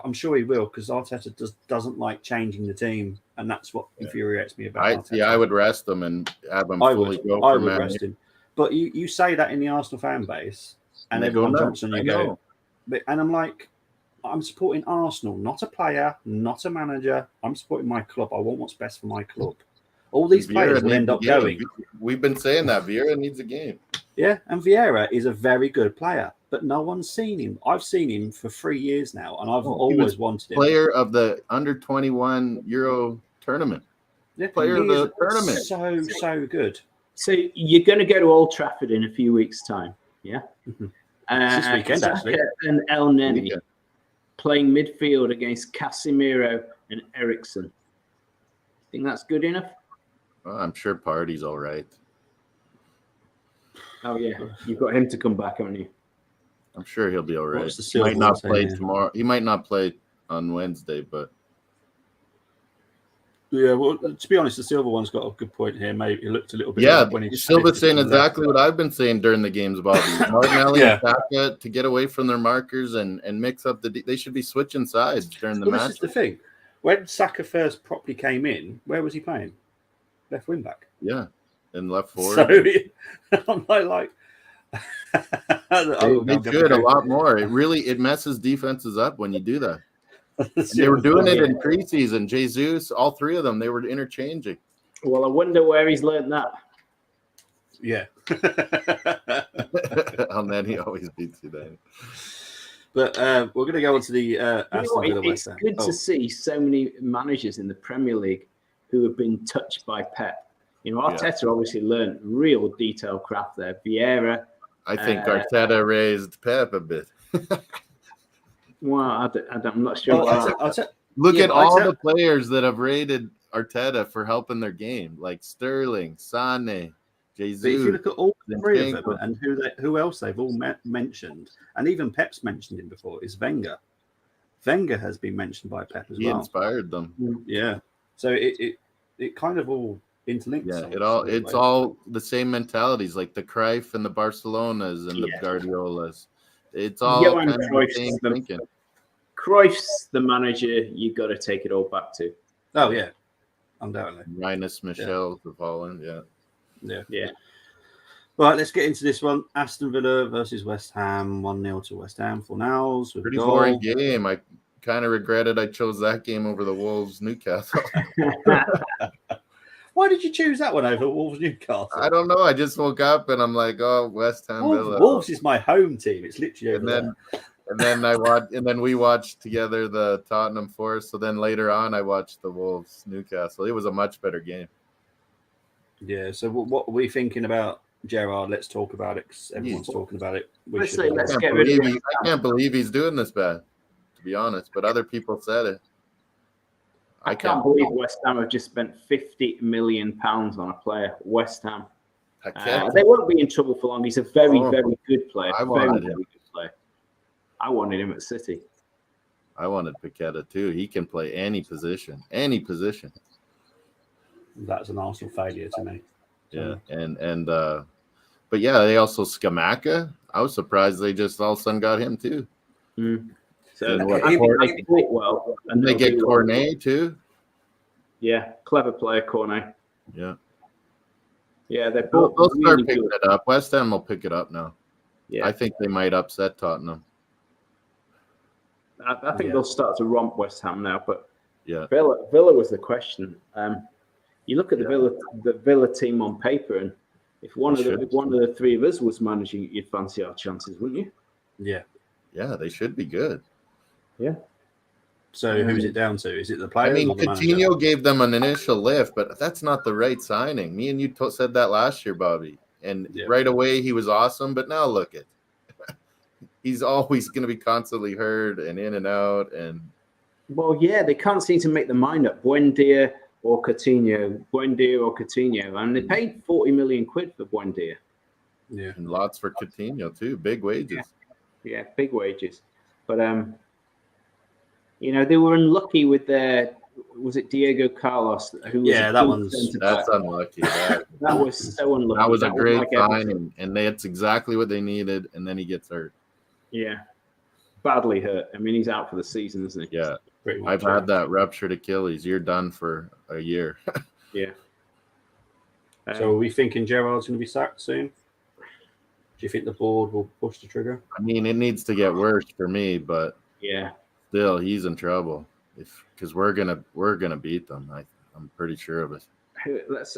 I'm sure he will, because Arteta doesn't like changing the team, and that's what infuriates me about Arteta. I would rest him and have him I fully would, go I for would Man rest him. But you say that in the Arsenal fan base, and they everyone go jumps on you. nuts. I Go, know. and I'm like, I'm supporting Arsenal, not a player, not a manager. I'm supporting my club. I want what's best for my club. All these players will end up going. We've been saying that Vieira needs a game. Yeah, and Vieira is a very good player, but no one's seen him. I've seen him for 3 years now, and I've always wanted him. Player of the under-21 Euro tournament. Yeah, player of the tournament. So good. So you're going to go to Old Trafford in a few weeks' time, yeah? Mm-hmm. This weekend, actually. And El Neni playing midfield against Casemiro and Eriksen. Think that's good enough? Well, I'm sure Party's all right. Oh, yeah. You've got him to come back, haven't you? I'm sure he'll be all right. He might not play tomorrow. He might not play on Wednesday, but... Yeah, well, to be honest, the Silver one's got a good point here. Maybe it looked a little bit. Yeah, when he Silva's saying exactly what I've been saying during the games, Bobby. Martinelli and Saka, to get away from their markers and mix up they should be switching sides during the match. This is the thing. When Saka first properly came in, where was he playing? Left wing back. Yeah, and left forward. So I'm like they should a lot more. It messes defenses up when you do that. They were doing it in preseason. Jesus, all three of them, they were interchanging. Well, I wonder where he's learned that. Yeah. And then he always beats you then. But we're going to go on to the Aston Villa West Ham. It's good to see so many managers in the Premier League who have been touched by Pep. You know, Arteta obviously learned real detailed craft there. Vieira. I think Arteta raised Pep a bit. Well, I'm not sure. Look at all the players that have rated Arteta for helping their game, like Sterling, Sane, Jesus. But if you look at all three of them and who else they've all mentioned, and even Pep's mentioned him before, is Wenger. Wenger has been mentioned by Pep as well. He inspired them. Yeah. So it kind of all interlinks. Yeah, it's all the same mentalities, like the Cruyff and the Barcelonas and the Guardiolas. It's all kind of the same thinking. Cruyff's the manager you got to take it all back to. Oh, yeah. Undoubtedly. Rinus Michel of Holland, Yeah. Well, right, let's get into this one. Aston Villa versus West Ham. 1-0 to West Ham. 4 nils. Pretty boring game. I kind of regretted I chose that game over the Wolves Newcastle. Why did you choose that one over Wolves Newcastle? I don't know. I just woke up and I'm like, oh, West Ham Villa. Wolves is my home team. It's literally over there. And then we watched together the Tottenham Forest. So then later on, I watched the Wolves Newcastle. It was a much better game. Yeah. So what are we thinking about Gerrard? Let's talk about it. Because everyone's talking about it. I can't believe he's doing this bad, to be honest. But other people said it. I can't believe West Ham have just spent £50 million on a player. West Ham. They won't be in trouble for long. He's a very, very good player. Very good player. I wanted him at City. I wanted Paqueta too. He can play any position. Any position. That's an Arsenal failure to me. Yeah, but yeah, they also Scamacca. I was surprised they just all of a sudden got him too. So they get Cornet too. Yeah, clever player Cornet. Yeah, they're both. They'll start really picking it up. West Ham will pick it up now. Yeah, I think they might upset Tottenham. I think they'll start to romp West Ham now, but Villa was the question. You look at the Villa team on paper, and if one of the three of us was managing, you'd fancy our chances, wouldn't you? Yeah, they should be good. Yeah. So who's it down to? Is it the players? I mean, Coutinho gave them an initial lift, but that's not the right signing. Me and you said that last year, Bobby. And right away he was awesome, but now look at he's always going to be constantly hurt and in and out. And they can't seem to make their mind up. Buendia or Coutinho, and they paid 40 million quid for Buendia. Yeah, and lots for Coutinho too. Big wages. Yeah, big wages. But they were unlucky with their. Was it Diego Carlos? That's unlucky. That was so unlucky. That was a great signing, and that's exactly what they needed. And then he gets hurt. Yeah. badly hurt. I mean, he's out for the season, isn't he? Yeah. Pretty much, I've had that ruptured Achilles. You're done for a year. Yeah. So are we thinking Gerrard's going to be sacked soon? Do you think the board will push the trigger? I mean, it needs to get worse for me, but yeah, still, he's in trouble. Because we're gonna beat them. I'm pretty sure of it.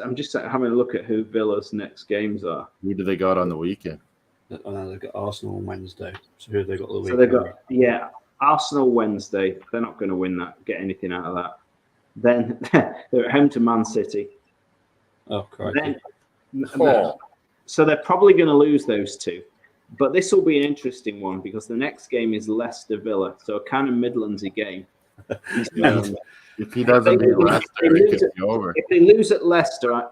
I'm just having a look at who Villa's next games are. Who do they got on the weekend? They've got Arsenal on Wednesday. So who have they got the weekend? So they've got Arsenal Wednesday. They're not going to win that. Get anything out of that. Then they're at home to Man City. Oh, crikey. So they're probably going to lose those two. But this will be an interesting one because the next game is Leicester Villa. So a kind of Midlandsy game. If he doesn't beat Leicester, it could be over. If they lose at Leicester I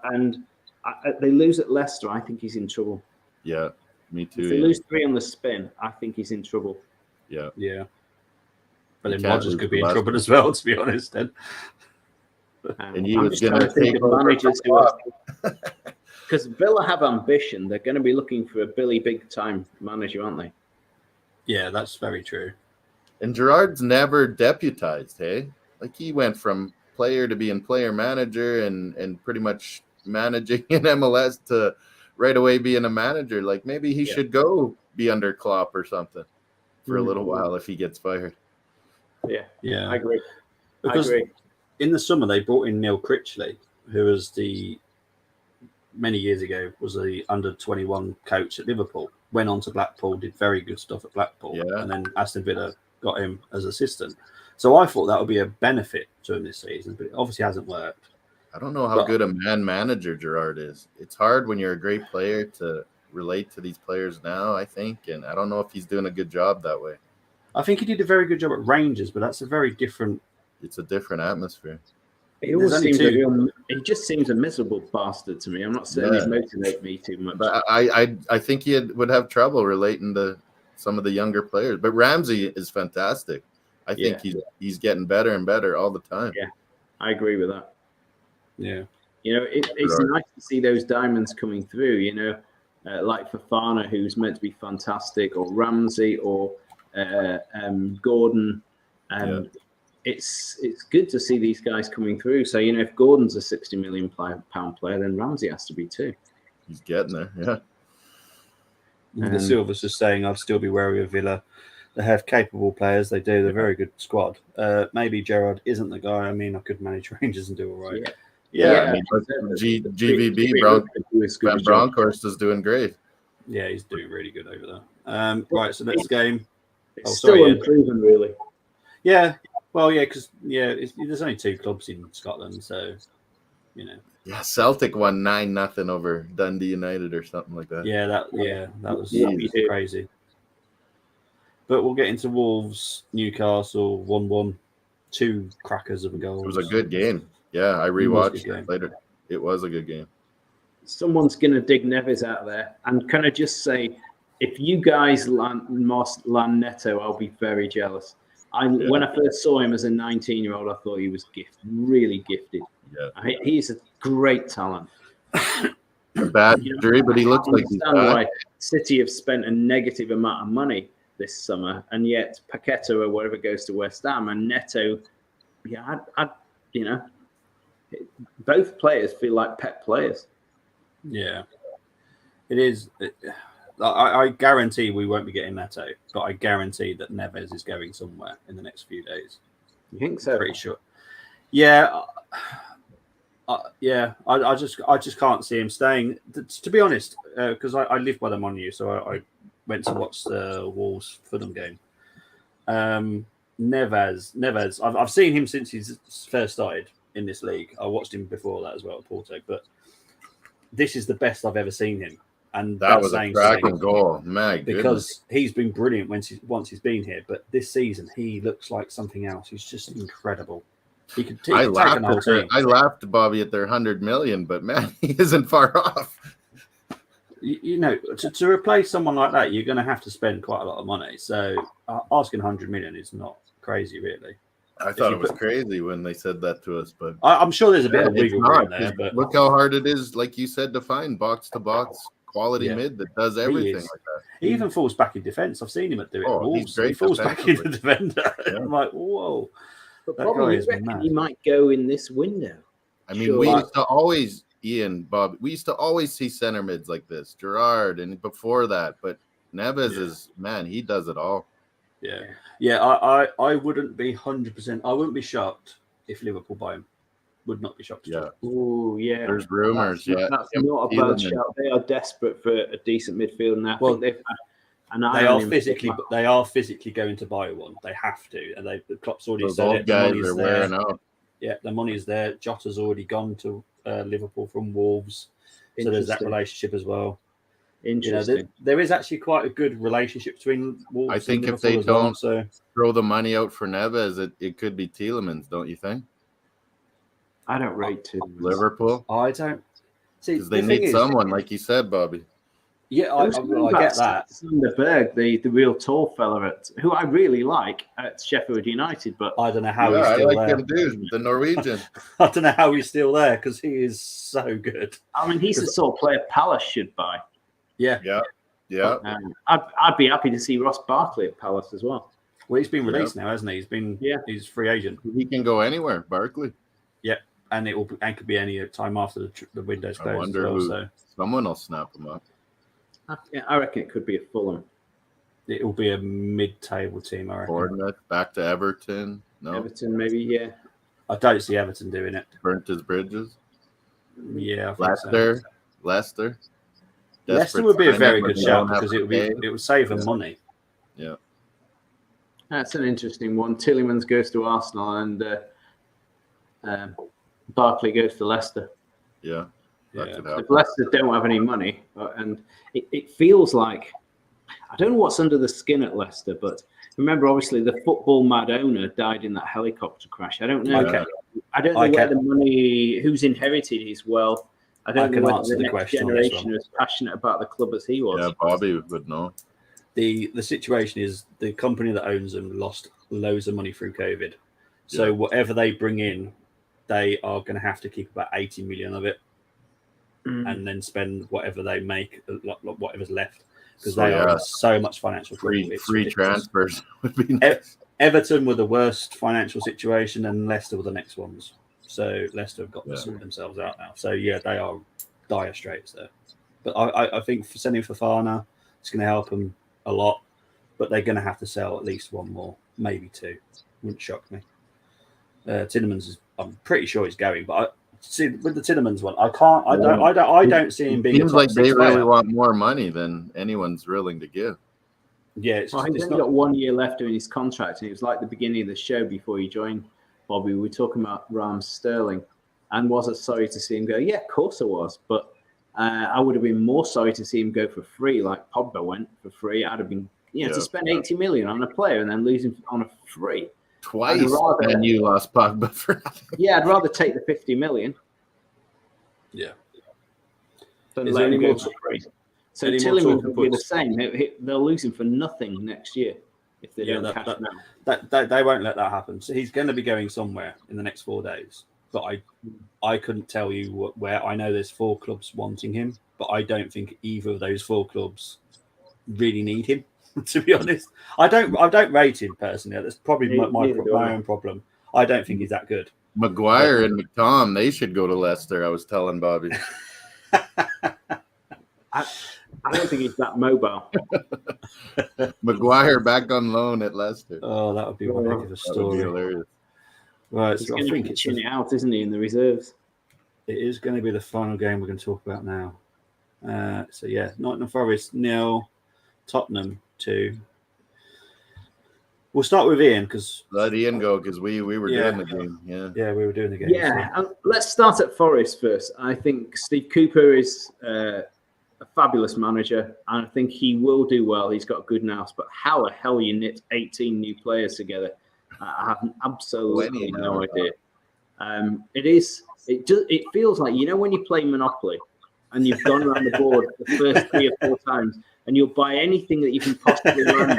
think he's in trouble. Yeah, me too. If they lose 3 on the spin, I think he's in trouble. Yeah. But then Rodgers could be in trouble as well, to be honest. Then. And he was going to take over managers because Villa have ambition. They're going to be looking for a Billy Big Time manager, aren't they? Yeah, that's very true. And Gerrard's never deputized, hey? Like he went from player to being player manager and pretty much managing in MLS to right away being a manager. Like maybe he should go be under Klopp or something for a little while if he gets fired. Yeah. I agree. Because in the summer they brought in Neil Critchley, who was many years ago was the under-21 coach at Liverpool. Went on to Blackpool, did very good stuff at Blackpool, and then Aston Villa got him as assistant. So I thought that would be a benefit to him this season, but it obviously hasn't worked. I don't know how good a man manager Gerrard is. It's hard when you're a great player to relate to these players now, I think, and I don't know if he's doing a good job that way. I think he did a very good job at Rangers, but that's a very different. It's a different atmosphere. He just seems a miserable bastard to me. I'm not saying he'd motivate me too much. But I think he would have trouble relating to some of the younger players. But Ramsey is fantastic. I think he's getting better and better all the time. Yeah, I agree with that. Yeah. You know, it's nice to see those diamonds coming through, you know, like Fofana, who's meant to be fantastic, or Ramsey, or Gordon. It's good to see these guys coming through. So, you know, if Gordon's a £60 million pound player, then Ramsey has to be too. He's getting there, yeah. The Silvers is saying I'd still be wary of Villa. They have capable players. They do. They're a very good squad. Maybe Gerrard isn't the guy. I mean, I could manage Rangers and do all right. I mean, GVB Bronkhorst is doing great. Yeah, he's doing really good over there. Right, so next game. It's still unproven, really. Yeah. Well, yeah, because there's only 2 clubs in Scotland, so you know. Yeah, Celtic won 9-0 over Dundee United or something like that. Yeah, that was crazy. But we'll get into Wolves, Newcastle, 1-1, 2 crackers of a goal. It was a good game. Yeah, I rewatched it later. It was a good game. Someone's going to dig Neves out there. And can I just say, if you guys land Neto, I'll be very jealous. When I first saw him as a 19-year-old, I thought he was really gifted. Yeah. He's a great talent. A bad injury, but he looks like he's bad. Why City have spent a negative amount of money this summer, and yet Paqueta or whatever goes to West Ham, and Neto, both players feel like pet players. Yeah, it is. I guarantee we won't be getting Neto, but I guarantee that Neves is going somewhere in the next few days. You think so? Pretty sure. Yeah. I just can't see him staying. To be honest, because I live by the Monument, so I went to watch the Wolves Fulham game. Neves. I've seen him since he's first started in this league. I watched him before that as well at Porto, but this is the best I've ever seen him. And that was a cracking goal, because he's been brilliant once he's been here. But this season, he looks like something else. He's just incredible. He could take an whole team. I laughed, Bobby, at their 100 million, but man, he isn't far off. You know, to replace someone like that, you're going to have to spend quite a lot of money. So asking 100 million is not crazy, really. I thought it was crazy when they said that to us, but I'm sure there's a bit of wiggle room there. But look how hard it is, like you said, to find box-to-box quality mid that does everything like that. He even falls back in defence. I've seen him do it. Oh, he's great. He falls back in the defender. Yeah. I'm like, whoa. But That Bobby, guy you is reckon mad. he might go in this window? I mean, Sure. we used to always, Bob, we used to always see center mids like this, Gerrard, and before that. But Neves is, man, he does it all. Yeah. I wouldn't be 100%. I wouldn't be shocked if Liverpool buy him. Would not be shocked. Yeah. Oh, yeah. There's rumors. That's not a bad shout. They are desperate for a decent midfield, and I think they've had an eye on him. They are physically going to buy one. They have to, and the Klopp's already Those said old it. guys The are wearing out. Yeah, the money is there. Jota's already gone to Liverpool from Wolves, so there's that relationship as well. Interesting. There is actually quite a good relationship between Wolves. I think and if they Liverpool don't as well, throw the money out for Neves, it could be Tielemans, don't you think? I don't rate Tielemans. Liverpool? I don't see because they need someone, like you said, Bobby. Yeah, I get that. Sander Berg, the real tall fella who I really like at Sheffield United, but I don't know how he's still there. Him too, the Norwegian. I don't know how he's still there because he is so good. I mean, he's the sort of player Palace should buy. Yeah. I'd be happy to see Ross Barkley at Palace as well. Well, he's been released now, hasn't he? He's free agent. He can go anywhere, Barkley. Yeah, and it could be any time after the window's closed. I wonder someone will snap him up. I reckon it could be a Fulham. It will be a mid-table team, I reckon. Bournemouth, back to Everton. No, Everton, maybe, yeah. I don't see Everton doing it. Burnt his bridges. Yeah, I think Leicester. Leicester Desperate would be a very signing, good shout because it would save them money. Yeah, that's an interesting one. Tielemans goes to Arsenal and Barkley goes to Leicester. Yeah. If Leicester don't have any money, and it feels like I don't know what's under the skin at Leicester, but remember, obviously, the football mad owner died in that helicopter crash. I don't know. Okay. I don't know where the money, who's inherited his wealth. I don't know whether the next generation is passionate about the club as he was. Yeah, Bobby would know. The situation is the company that owns them lost loads of money through COVID. So whatever they bring in, they are going to have to keep about 80 million of it. And then spend whatever they make, whatever's left, because they are in so much financial trouble. Free transfers would be nice. Everton were the worst financial situation, and Leicester were the next ones. So Leicester have got to sort themselves out now. So they are dire straits there. But I think for sending Fofana, it's going to help them a lot. But they're going to have to sell at least one more, maybe two. Wouldn't shock me. Tielemans I'm pretty sure he's going, but. See, with the Tielemans one, I don't see him being. Seems like they really want more money than anyone's willing to give. Yeah, he's only got 1 year left in his contract, and it was like the beginning of the show before he joined. Bobby, we were talking about Raheem Sterling, and was I sorry to see him go? Yeah, of course I was, but I would have been more sorry to see him go for free, like Pogba went for free. I'd have been, to spend 80 million on a player and then lose him on a free. Twice, and you lost Pogba for nothing. Yeah, I'd rather take the 50 million. Yeah. Than let him go for free. So Tielemans will be the same. They'll lose him for nothing next year if they don't cash him out. They won't let that happen. So he's going to be going somewhere in the next 4 days. But I couldn't tell you where. I know there's 4 clubs wanting him, but I don't think either of those 4 clubs really need him. To be honest, I don't rate him personally. That's probably my own problem. I don't think he's that good. Maguire and McTom, they should go to Leicester. I was telling Bobby. I don't think he's that mobile. Maguire back on loan at Leicester. Oh, that would be one heck of a story. That would be hilarious. Right, he's going to chin it out, isn't he, in the reserves? It is going to be the final game we're going to talk about now. Nottingham Forest 0, Tottenham 2. We'll start with Ian because let Ian go because we were doing the game. Yeah, we were doing the game. Yeah, and let's start at Forest first. I think Steve Cooper is a fabulous manager, and I think he will do well. He's got good nous, but how the hell you knit 18 new players together? I have absolutely no idea. It feels like when you play Monopoly and you've gone around the board the first 3 or 4 times. And you'll buy anything that you can possibly run.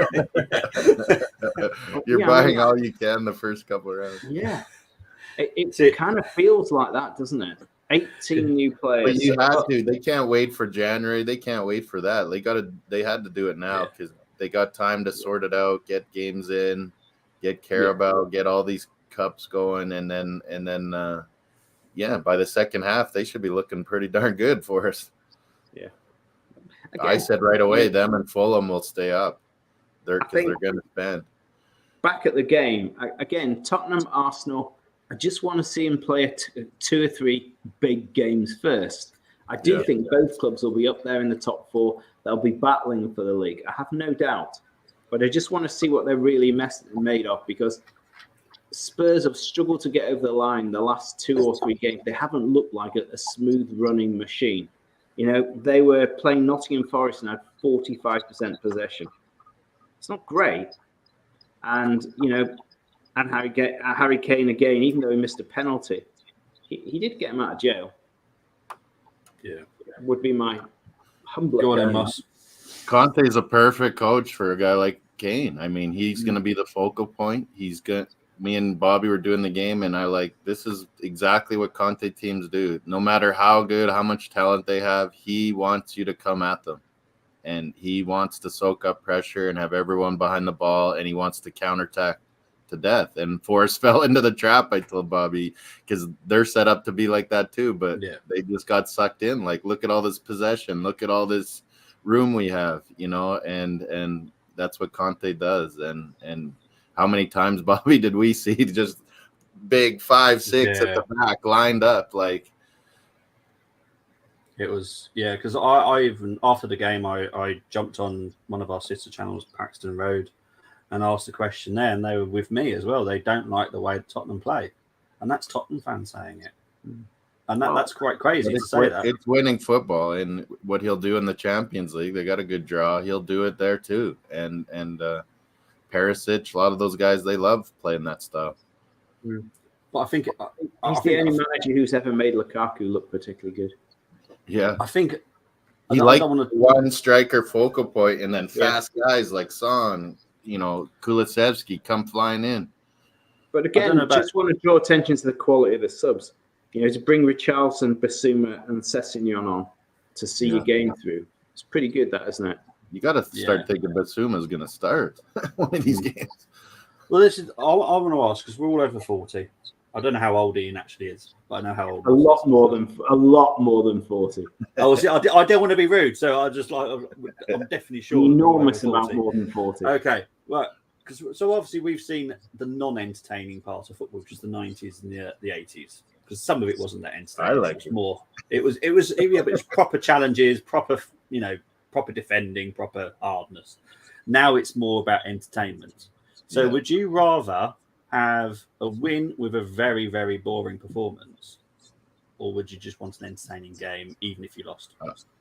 You're buying all you can the first couple of rounds. Yeah. It kind of feels like that, doesn't it? 18 new players. But you have to. They can't wait for January. They can't wait for that. They had to do it now because they got time to sort it out, get games in, get Carabao, get all these cups going, and then by the second half they should be looking pretty darn good for us. Yeah. Again, I said right away, them and Fulham will stay up. They're going to spend. Back at the game again, Tottenham, Arsenal. I just want to see him play 2 or 3 big games first. I do think both clubs will be up there in the top 4. They'll be battling for the league. I have no doubt. But I just want to see what they're really made of, because Spurs have struggled to get over the line the last 2 or 3 games. They haven't looked like a smooth running machine. You know, they were playing Nottingham Forest and had 45% possession. It's not great. And, you know, and Harry Kane again, even though he missed a penalty, he did get him out of jail. Yeah. Would be my humble opinion. Conte is a perfect coach for a guy like Kane. I mean, he's going to be the focal point. Me and Bobby were doing the game, and this is exactly what Conte teams do. No matter how good, how much talent they have, he wants you to come at them. And he wants to soak up pressure and have everyone behind the ball, and he wants to counterattack to death. And Forrest fell into the trap, I told Bobby, because they're set up to be like that too, but they just got sucked in. Like, look at all this possession, look at all this room we have, you know, and that's what Conte does. And how many times, Bobby, did we see just big 5-6 at the back lined up? Like, it was, because I even after the game, I jumped on one of our sister channels, Paxton Road, and asked the question there, and they were with me as well. They don't like the way Tottenham play, and that's Tottenham fans saying it, and that's quite crazy to say that. It's winning football, and what he'll do in the Champions League, they got a good draw. He'll do it there too, and Perisic, a lot of those guys, they love playing that stuff. But I think he's the only manager who's ever made Lukaku look particularly good. Yeah, I think he liked one striker focal point, and then fast guys like Son, you know, Kulusevski come flying in. But again, just want to draw attention to the quality of the subs. You know, to bring Richarlison, Basuma, and Sessegnon on to see your game through. It's pretty good, that, isn't it? You got to start thinking Basuma's going to start one of these games. Well, this is. I want to ask, because we're all over 40. I don't know how old Ian actually is, but I know how old. A lot more than 40. Oh, see, I don't want to be rude, so I'm definitely sure. Enormous amount more than 40. Okay, well, so obviously we've seen the non-entertaining part of football, which is the 90s and the 80s, because some of it wasn't that entertaining. I like it more. It was, but it's proper challenges, proper defending, proper hardness. Now it's more about entertainment. So would you rather have a win with a very, very boring performance, or would you just want an entertaining game, even if you lost?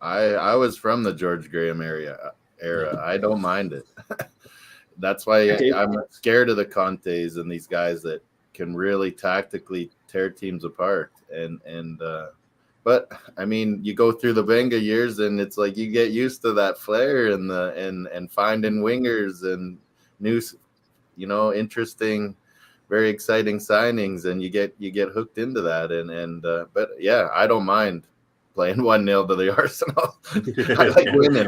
I was from the George Graham era. I don't mind it. That's why I'm scared of the Contes and these guys that can really tactically tear teams apart. But I mean, you go through the Wenger years, and it's like you get used to that flair and finding wingers and new, interesting, very exciting signings, and you get hooked into that. But yeah, I don't mind playing 1-0 to the Arsenal. I like winning.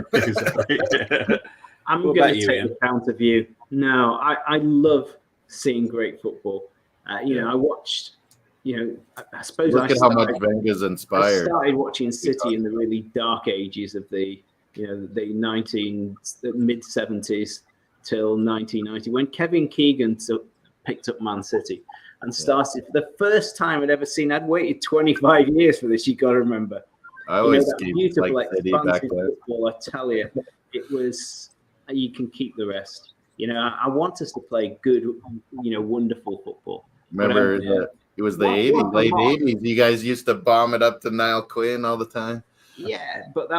I'm going to take the counter view. No, I love seeing great football. I watched. I suppose look at how much Wenger's inspired. I started watching City in the really dark ages of the mid 70s till 1990, when Kevin Keegan picked up Man City and started for the first time I'd ever seen. I'd waited 25 years for this. You got to remember. I always beautiful expansive football. I tell you, it was. You can keep the rest. I want us to play good, wonderful football. Remember it was the 80s, late 80s. You guys used to bomb it up to Niall Quinn all the time. Yeah, but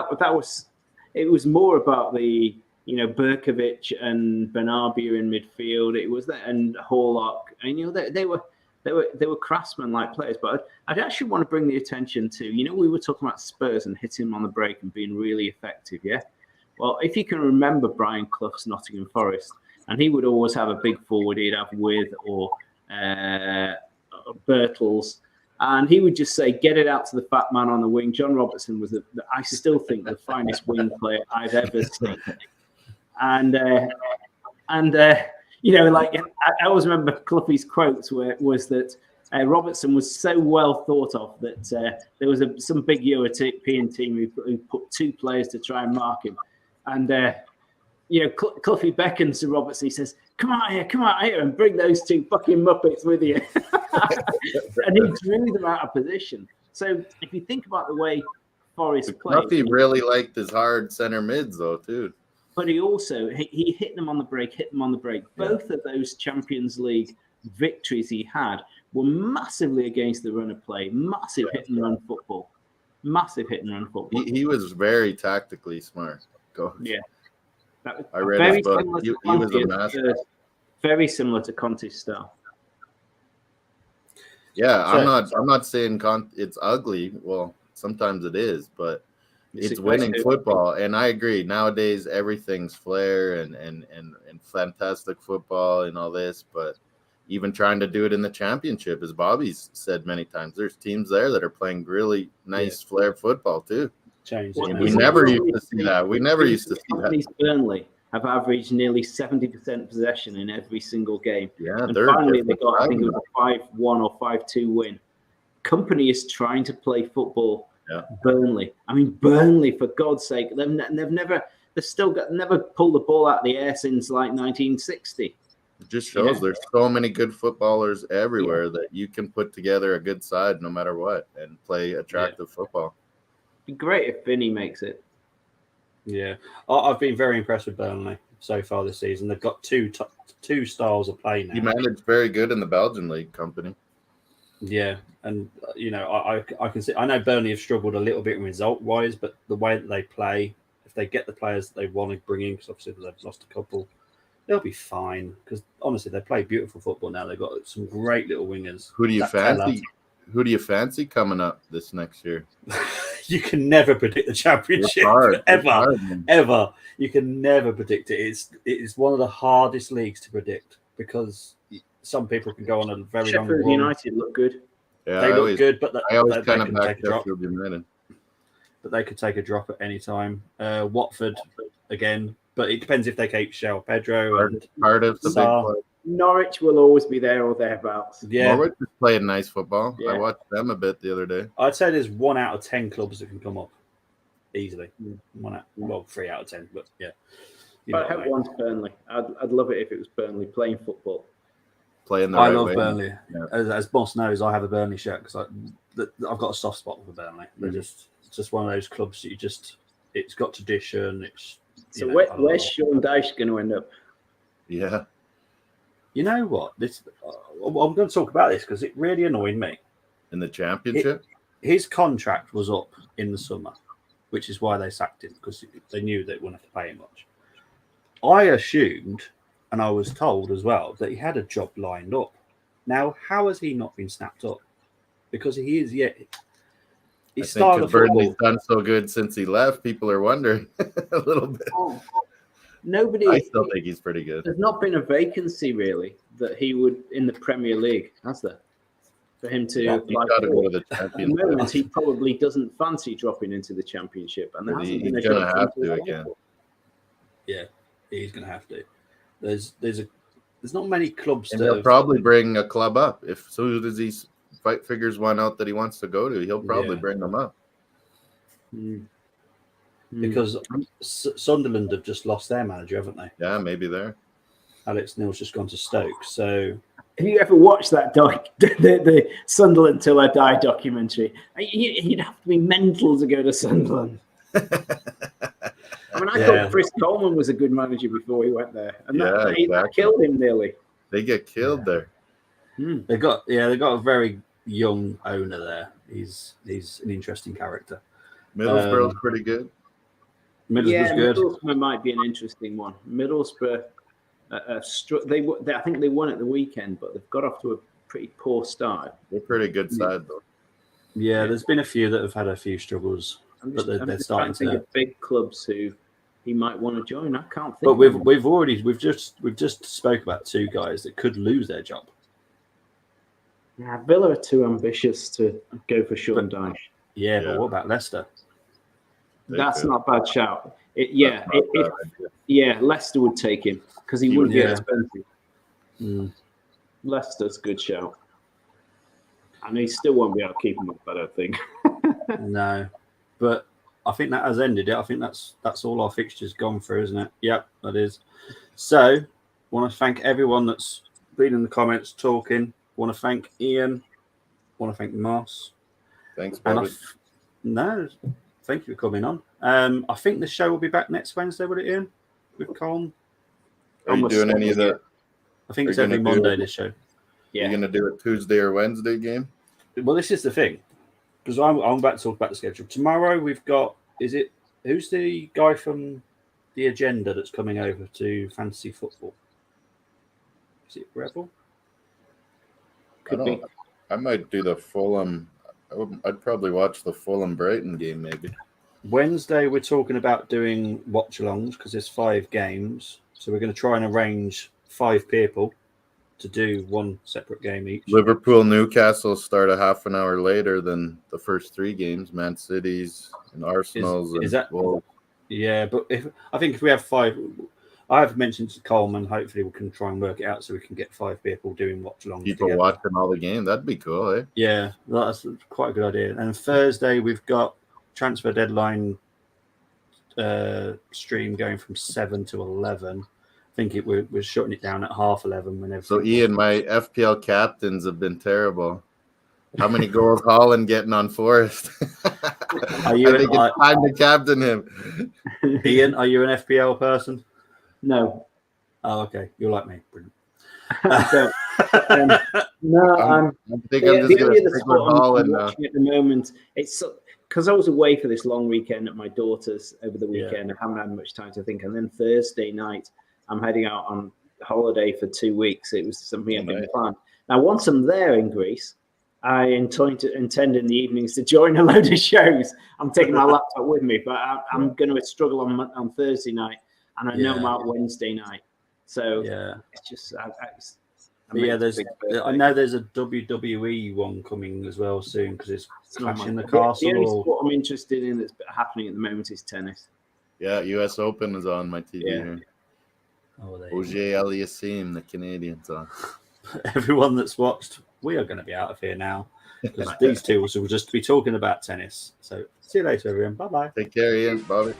it was more about the Berkovic and Benarbia in midfield. It was that, and Horlock, and they were craftsman-like players. But I'd actually want to bring the attention to we were talking about Spurs and hitting them on the break and being really effective. Yeah, well, if you can remember Brian Clough's Nottingham Forest, and he would always have a big forward. He'd have With or Birtles, And he would just say, "Get it out to the fat man on the wing." John Robertson was, I still think, the finest wing player I've ever seen. And you know, like I always remember Cloughie's quotes was that Robertson was so well thought of that there was some big European team who put 2 players to try and mark him, and you know, Cloughie beckons to Robertson. He says, come out here, and bring those 2 fucking muppets with you." And he drew them out of position. So if you think about the way Forest played, Cloughie really liked his hard center mids though too. But he also he hit them on the break. Both of those Champions League victories he had were massively against the run of play, massive hit and run football. He was very tactically smart. Yeah. I read his book. He was a master. Very similar to Conte's style. Yeah, I'm not saying it's ugly. Well, sometimes it is, but it's winning football. And I agree. Nowadays, everything's flair and fantastic football and all this. But even trying to do it in the championship, as Bobby's said many times, there's teams there that are playing really nice flair football too. We never used to see that. Burnley have averaged nearly 70% possession in every single game. Yeah, and finally they got, I think it was a 5-1 or 5-2 win. Company is trying to play football. Yeah. Burnley. I mean, Burnley, for God's sake, they've never pulled the ball out of the air since like 1960. It just shows there's so many good footballers everywhere that you can put together a good side no matter what and play attractive football. It'd be great if Vinny makes it. Yeah, I've been very impressed with Burnley so far this season. They've got two styles of play now. He managed very good in the Belgian league, Company. Yeah, and you know, I can see. I know Burnley have struggled a little bit result-wise, but the way that they play, if they get the players that they want to bring in, because obviously they've lost a couple, they'll be fine. Because honestly, they play beautiful football now. They've got some great little wingers. Who do you fancy? Who do you fancy coming up this next year? You can never predict the championship ever. You can never predict it. It's one of the hardest leagues to predict because some people can go on a very long run. Sheffield United look good. Yeah, they look good, but I always kind of back Sheffield United. But they could take a drop at any time. Watford again, but it depends if they keep Shell Pedro and Cardiff's the big club. Norwich will always be there or thereabouts. Yeah, Norwich is playing nice football. Yeah. I watched them a bit the other day. I'd say there's 1 out of 10 clubs that can come up easily. 3 out of 10, but yeah. But I hope one's Burnley. I'd love it if it was Burnley playing football. Playing the right way. I love Burnley. Yeah. As Boss knows, I have a Burnley shirt because I've got a soft spot for Burnley. They're it's just one of those clubs that it's got tradition. So where's Sean Dyche going to end up? Yeah. You know what? I'm going to talk about this because it really annoyed me. In the championship? His contract was up in the summer, which is why they sacked him because they knew they wouldn't have to pay him much. I assumed, and I was told as well, that he had a job lined up. Now, how has he not been snapped up? Because he is yet. He started Burnley's done so good since he left. People are wondering a little bit. I still think he's pretty good. There's not been a vacancy really that he would in the Premier League, has there? For him to apply for. At the moment, he probably doesn't fancy dropping into the Championship, and he's going to have to again. Yeah, he's going to have to. There's not many clubs. And he'll probably bring a club up if soon as he figures one out that he wants to go to. He'll probably bring them up. Because Sunderland have just lost their manager, haven't they? Yeah, maybe there. Alex Neil's just gone to Stoke. So, have you ever watched that the Sunderland Till I Die documentary? You'd have to be mental to go to Sunderland. I mean, I thought Chris Coleman was a good manager before he went there, and that killed him nearly. They get killed there. They got a very young owner there. He's an interesting character. Middlesbrough's pretty good. Middlesbrough's good. Middlesbrough might be an interesting one. Middlesbrough, I think they won at the weekend, but they've got off to a pretty poor start. They're pretty good side though. Yeah, there's been a few that have had a few struggles, but they're starting to think of big clubs who he might want to join. I can't think. But we've just spoke about 2 guys that could lose their job. Yeah, Villa are too ambitious to go for Sean Dyche. Yeah, but what about Leicester? That's not a bad shout. Leicester would take him because he wouldn't be expensive. Leicester's a good shout. And he still won't be able to keep him up, I don't think. No, but I think that has ended it. I think that's all our fixtures gone through, isn't it? Yep, that is. So, want to thank everyone that's been in the comments talking. Want to thank Ian. Want to thank Moss. Thanks, Bobby. Thank you for coming on. I think the show will be back next Wednesday, will it, Ian? With Colin? Are you doing any of that? I think it's every Monday, this show. Yeah. You're going to do it Tuesday or Wednesday game? Well, this is the thing. Because I'm about to talk about the schedule. Tomorrow we've got, who's the guy from the Agenda that's coming over to fantasy football? Is it Rebel? Could be. I might do the Fulham. I'd probably watch the Fulham Brighton game maybe. Wednesday we're talking about doing watch-alongs because there's 5 games. So we're going to try and arrange 5 people to do one separate game each. Liverpool, Newcastle start a half an hour later than the first 3 games. Man City's and Arsenal's. Is that? Yeah, but I think if we have 5, I've mentioned to Coleman. Hopefully, we can try and work it out so we can get 5 people doing watch-alongs. People together. Watching all the games. That'd be cool, eh? Yeah, that's quite a good idea. And Thursday we've got transfer deadline stream going from 7 to 11. I think we're shutting it down at 11:30 whenever. So Ian, my FPL captains have been terrible. How many goals Haaland getting on Forest? Are you it's time to captain him. Ian, are you an FPL person? No. Oh, okay. You're like me. Brilliant. No, I think I'm just going to stick with Haaland now. At the moment, it's because I was away for this long weekend at my daughter's over the weekend. I haven't had much time to think. And then Thursday night, I'm heading out on holiday for 2 weeks. It was something I've been planned. Now, once I'm there in Greece, I intend in the evenings to join a load of shows. I'm taking my laptop with me, but I'm going to struggle on Thursday night, and I know I'm out Wednesday night. So it's just I know there's a WWE one coming as well soon because it's Clash in the Castle. The only sport I'm interested in that's happening at the moment is tennis. Yeah, US Open is on my TV here. Ogier Aliassime, the Canadians on. Everyone that's watched, we are going to be out of here now because these two will just be talking about tennis. So see you later, everyone. Bye-bye. Take care, Ian. Bobby.